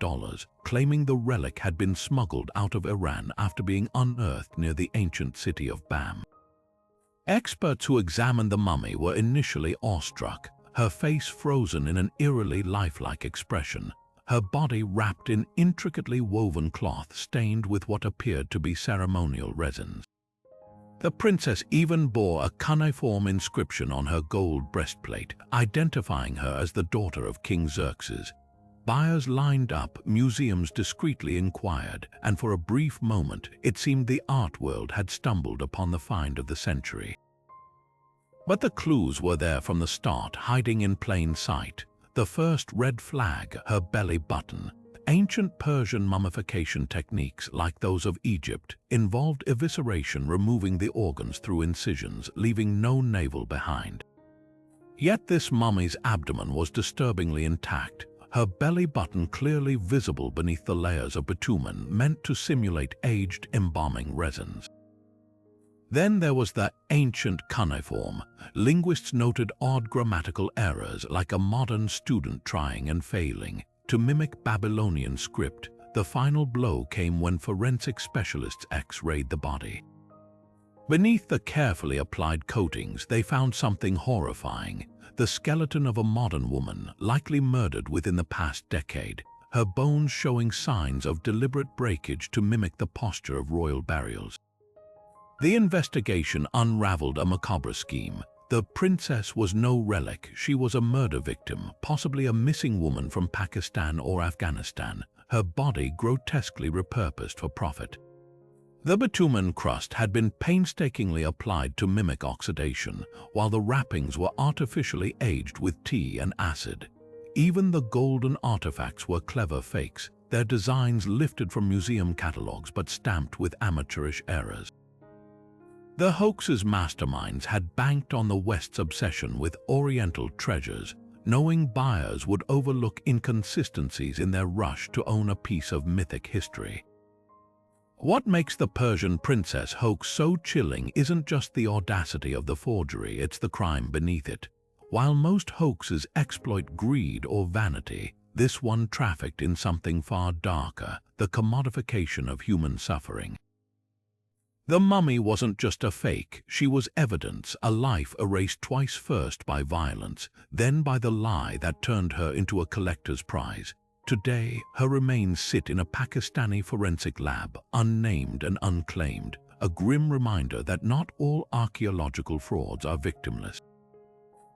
Speaker 1: claiming the relic had been smuggled out of Iran after being unearthed near the ancient city of Bam. Experts who examined the mummy were initially awestruck, her face frozen in an eerily lifelike expression, her body wrapped in intricately woven cloth stained with what appeared to be ceremonial resins. The princess even bore a cuneiform inscription on her gold breastplate, identifying her as the daughter of King Xerxes. Buyers lined up, museums discreetly inquired, and for a brief moment it seemed the art world had stumbled upon the find of the century. But the clues were there from the start, hiding in plain sight. The first red flag, her belly button. Ancient Persian mummification techniques, like those of Egypt, involved evisceration, removing the organs through incisions, leaving no navel behind. Yet this mummy's abdomen was disturbingly intact, her belly button clearly visible beneath the layers of bitumen meant to simulate aged embalming resins. Then there was the ancient cuneiform. Linguists noted odd grammatical errors, like a modern student trying and failing to mimic Babylonian script. The final blow came when forensic specialists X-rayed the body. Beneath the carefully applied coatings, they found something horrifying: the skeleton of a modern woman, likely murdered within the past decade, her bones showing signs of deliberate breakage to mimic the posture of royal burials. The investigation unraveled a macabre scheme. The princess was no relic, she was a murder victim, possibly a missing woman from Pakistan or Afghanistan, her body grotesquely repurposed for profit. The bitumen crust had been painstakingly applied to mimic oxidation, while the wrappings were artificially aged with tea and acid. Even the golden artifacts were clever fakes, their designs lifted from museum catalogs but stamped with amateurish errors. The hoax's masterminds had banked on the West's obsession with Oriental treasures, knowing buyers would overlook inconsistencies in their rush to own a piece of mythic history. What makes the Persian princess hoax so chilling isn't just the audacity of the forgery, it's the crime beneath it. While most hoaxes exploit greed or vanity, this one trafficked in something far darker, the commodification of human suffering. The mummy wasn't just a fake, she was evidence, a life erased twice, first by violence, then by the lie that turned her into a collector's prize. Today, her remains sit in a Pakistani forensic lab, unnamed and unclaimed, a grim reminder that not all archaeological frauds are victimless.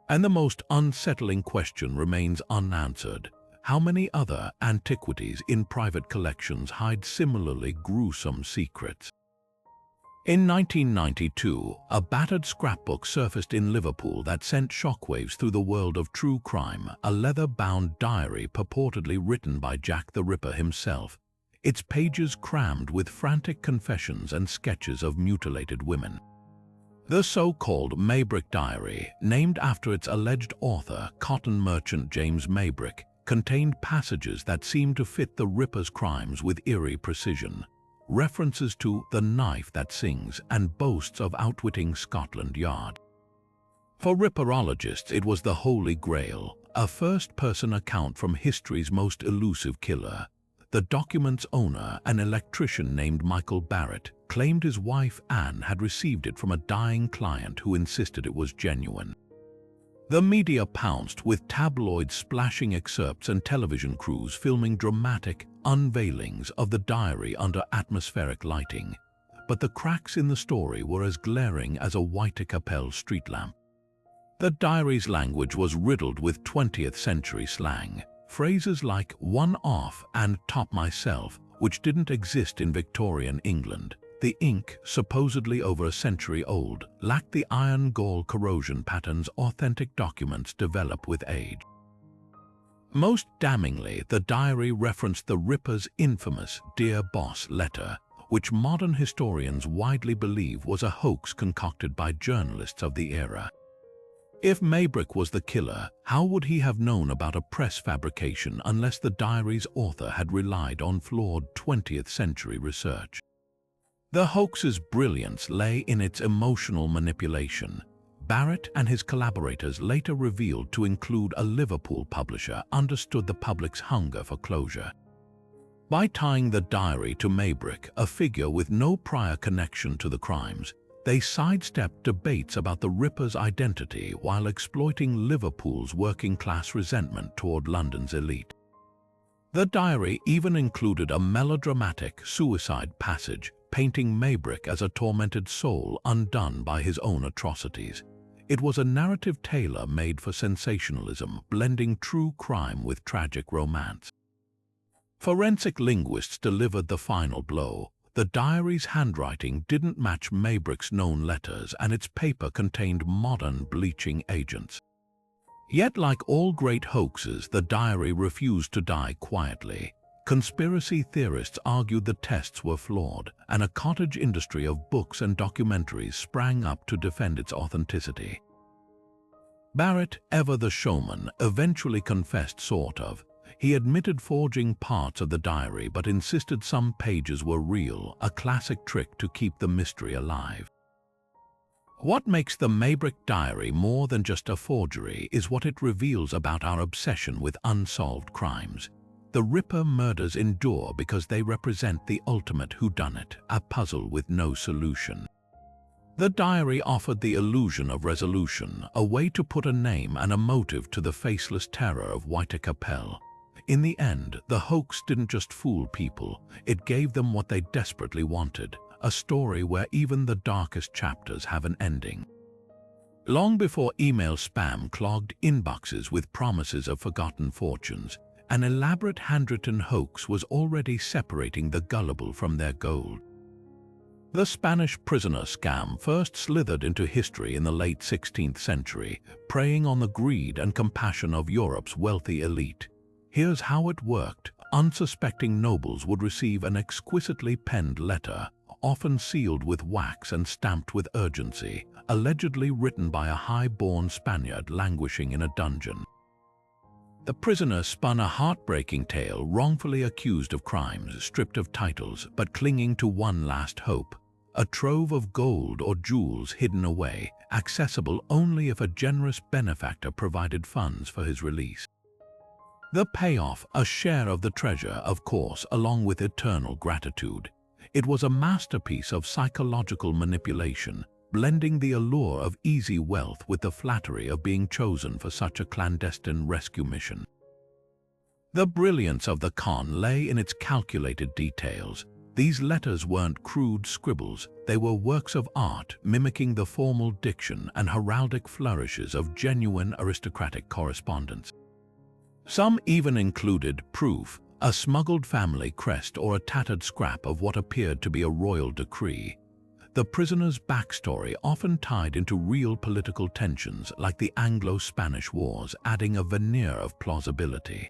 Speaker 1: And the most unsettling question remains unanswered. How many other antiquities in private collections hide similarly gruesome secrets? In 1992, a battered scrapbook surfaced in Liverpool that sent shockwaves through the world of true crime, a leather-bound diary purportedly written by Jack the Ripper himself, its pages crammed with frantic confessions and sketches of mutilated women. The so-called Maybrick Diary, named after its alleged author, cotton merchant James Maybrick, contained passages that seemed to fit the Ripper's crimes with eerie precision. References to the knife that sings and boasts of outwitting Scotland Yard. For Ripperologists, it was the Holy Grail, a first-person account from history's most elusive killer. The document's owner, an electrician named Michael Barrett, claimed his wife Anne had received it from a dying client who insisted it was genuine. The media pounced, with tabloids splashing excerpts and television crews filming dramatic unveilings of the diary under atmospheric lighting. But the cracks in the story were as glaring as a White-Capel street lamp. The diary's language was riddled with 20th century slang. Phrases like one-off and top myself, which didn't exist in Victorian England. The ink, supposedly over a century old, lacked the iron gall corrosion patterns authentic documents develop with age. Most damningly, the diary referenced the Ripper's infamous "Dear Boss" letter, which modern historians widely believe was a hoax concocted by journalists of the era. If Maybrick was the killer, how would he have known about a press fabrication unless the diary's author had relied on flawed 20th century research? The hoax's brilliance lay in its emotional manipulation. Barrett and his collaborators, later revealed to include a Liverpool publisher, understood the public's hunger for closure. By tying the diary to Maybrick, a figure with no prior connection to the crimes, they sidestepped debates about the Ripper's identity while exploiting Liverpool's working-class resentment toward London's elite. The diary even included a melodramatic suicide passage, painting Maybrick as a tormented soul undone by his own atrocities. It was a narrative tailor-made for sensationalism, blending true crime with tragic romance. Forensic linguists delivered the final blow. The diary's handwriting didn't match Maybrick's known letters, and its paper contained modern bleaching agents. Yet, like all great hoaxes, the diary refused to die quietly. Conspiracy theorists argued the tests were flawed, and a cottage industry of books and documentaries sprang up to defend its authenticity. Barrett, ever the showman, eventually confessed, sort of. He admitted forging parts of the diary but insisted some pages were real, a classic trick to keep the mystery alive. What makes the Maybrick Diary more than just a forgery is what it reveals about our obsession with unsolved crimes. The Ripper murders endure because they represent the ultimate whodunit, a puzzle with no solution. The diary offered the illusion of resolution, a way to put a name and a motive to the faceless terror of White-Capel. In the end, the hoax didn't just fool people, it gave them what they desperately wanted, a story where even the darkest chapters have an ending. Long before email spam clogged inboxes with promises of forgotten fortunes, an elaborate handwritten hoax was already separating the gullible from their gold. The Spanish prisoner scam first slithered into history in the late 16th century, preying on the greed and compassion of Europe's wealthy elite. Here's how it worked. Unsuspecting nobles would receive an exquisitely penned letter, often sealed with wax and stamped with urgency, allegedly written by a high-born Spaniard languishing in a dungeon. The prisoner spun a heartbreaking tale, wrongfully accused of crimes, stripped of titles, but clinging to one last hope: a trove of gold or jewels hidden away, accessible only if a generous benefactor provided funds for his release. The payoff, a share of the treasure, of course, along with eternal gratitude. It was a masterpiece of psychological manipulation, blending the allure of easy wealth with the flattery of being chosen for such a clandestine rescue mission. The brilliance of the con lay in its calculated details. These letters weren't crude scribbles, they were works of art mimicking the formal diction and heraldic flourishes of genuine aristocratic correspondence. Some even included proof, a smuggled family crest or a tattered scrap of what appeared to be a royal decree. The prisoner's backstory often tied into real political tensions like the Anglo-Spanish Wars, adding a veneer of plausibility.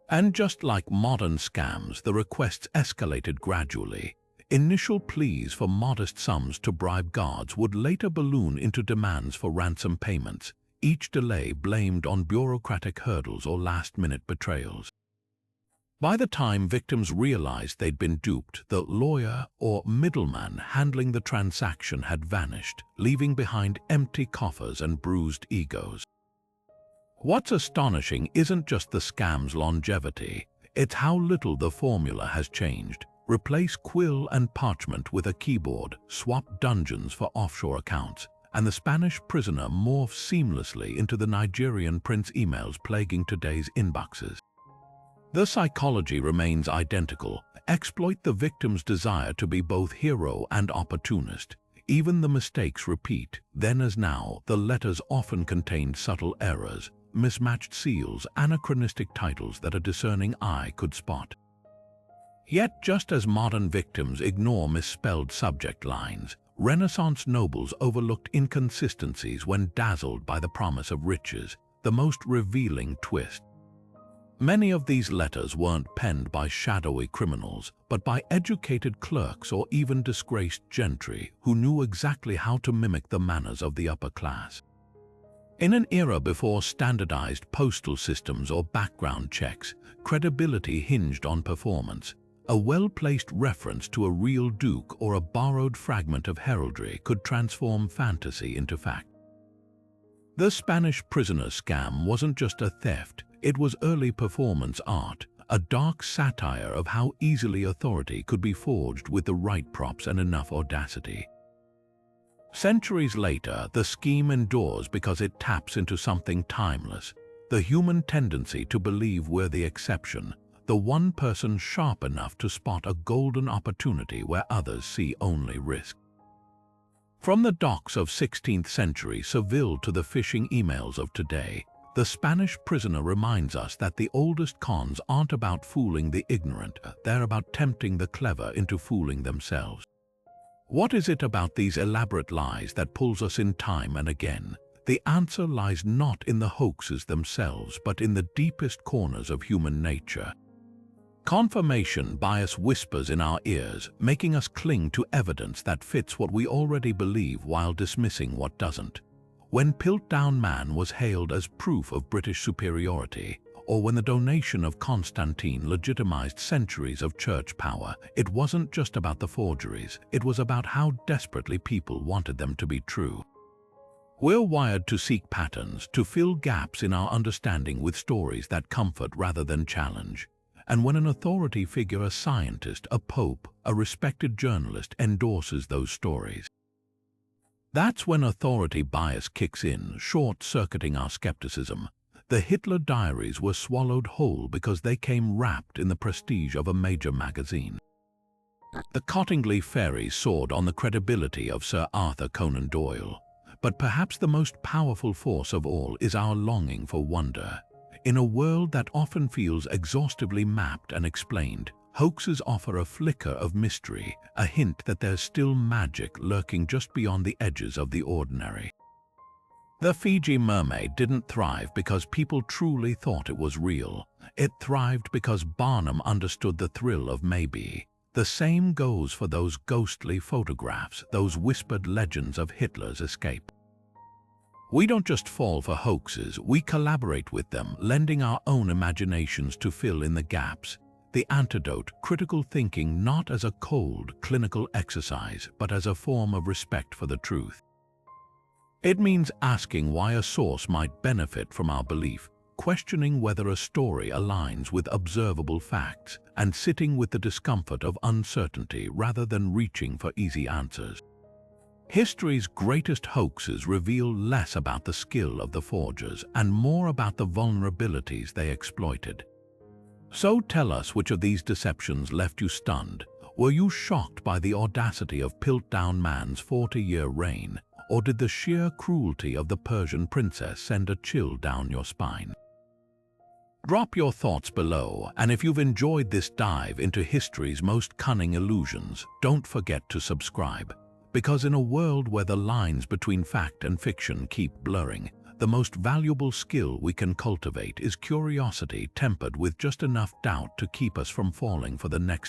Speaker 1: And just like modern scams, the requests escalated gradually. Initial pleas for modest sums to bribe guards would later balloon into demands for ransom payments, each delay blamed on bureaucratic hurdles or last-minute betrayals. By the time victims realized they'd been duped, the lawyer or middleman handling the transaction had vanished, leaving behind empty coffers and bruised egos. What's astonishing isn't just the scam's longevity, it's how little the formula has changed. Replace quill and parchment with a keyboard, swap dungeons for offshore accounts, and the Spanish prisoner morphs seamlessly into the Nigerian prince emails plaguing today's inboxes. The psychology remains identical. Exploit the victim's desire to be both hero and opportunist. Even the mistakes repeat. Then as now, the letters often contained subtle errors, mismatched seals, anachronistic titles that a discerning eye could spot. Yet, just as modern victims ignore misspelled subject lines, Renaissance nobles overlooked inconsistencies when dazzled by the promise of riches, the most revealing twist. Many of these letters weren't penned by shadowy criminals, but by educated clerks or even disgraced gentry who knew exactly how to mimic the manners of the upper class. In an era before standardized postal systems or background checks, credibility hinged on performance. A well-placed reference to a real duke or a borrowed fragment of heraldry could transform fantasy into fact. The Spanish prisoner scam wasn't just a theft, it was early performance art, a dark satire of how easily authority could be forged with the right props and enough audacity. Centuries later, the scheme endures because it taps into something timeless, the human tendency to believe we're the exception, the one person sharp enough to spot a golden opportunity where others see only risk. From the docks of 16th century Seville to the phishing emails of today, the Spanish prisoner reminds us that the oldest cons aren't about fooling the ignorant, they're about tempting the clever into fooling themselves. What is it about these elaborate lies that pulls us in time and again? The answer lies not in the hoaxes themselves, but in the deepest corners of human nature. Confirmation bias whispers in our ears, making us cling to evidence that fits what we already believe while dismissing what doesn't. When Piltdown Man was hailed as proof of British superiority, or when the donation of Constantine legitimized centuries of church power, it wasn't just about the forgeries, it was about how desperately people wanted them to be true. We're wired to seek patterns, to fill gaps in our understanding with stories that comfort rather than challenge. And when an authority figure, a scientist, a pope, a respected journalist endorses those stories, that's when authority bias kicks in, short-circuiting our skepticism. The Hitler Diaries were swallowed whole because they came wrapped in the prestige of a major magazine. The Cottingley fairies soared on the credibility of Sir Arthur Conan Doyle. But perhaps the most powerful force of all is our longing for wonder. In a world that often feels exhaustively mapped and explained, hoaxes offer a flicker of mystery, a hint that there's still magic lurking just beyond the edges of the ordinary. The Fiji mermaid didn't thrive because people truly thought it was real. It thrived because Barnum understood the thrill of maybe. The same goes for those ghostly photographs, those whispered legends of Hitler's escape. We don't just fall for hoaxes, we collaborate with them, lending our own imaginations to fill in the gaps. the antidote, critical thinking not as a cold, clinical exercise, but as a form of respect for the truth. It means asking why a source might benefit from our belief, questioning whether a story aligns with observable facts, and sitting with the discomfort of uncertainty rather than reaching for easy answers. History's greatest hoaxes reveal less about the skill of the forgers and more about the vulnerabilities they exploited. So tell us which of these deceptions left you stunned. Were you shocked by the audacity of Piltdown Man's 40-year reign, or did the sheer cruelty of the Persian princess send a chill down your spine? Drop your thoughts below, and if you've enjoyed this dive into history's most cunning illusions, don't forget to subscribe. Because in a world where the lines between fact and fiction keep blurring, the most valuable skill we can cultivate is curiosity tempered with just enough doubt to keep us from falling for the next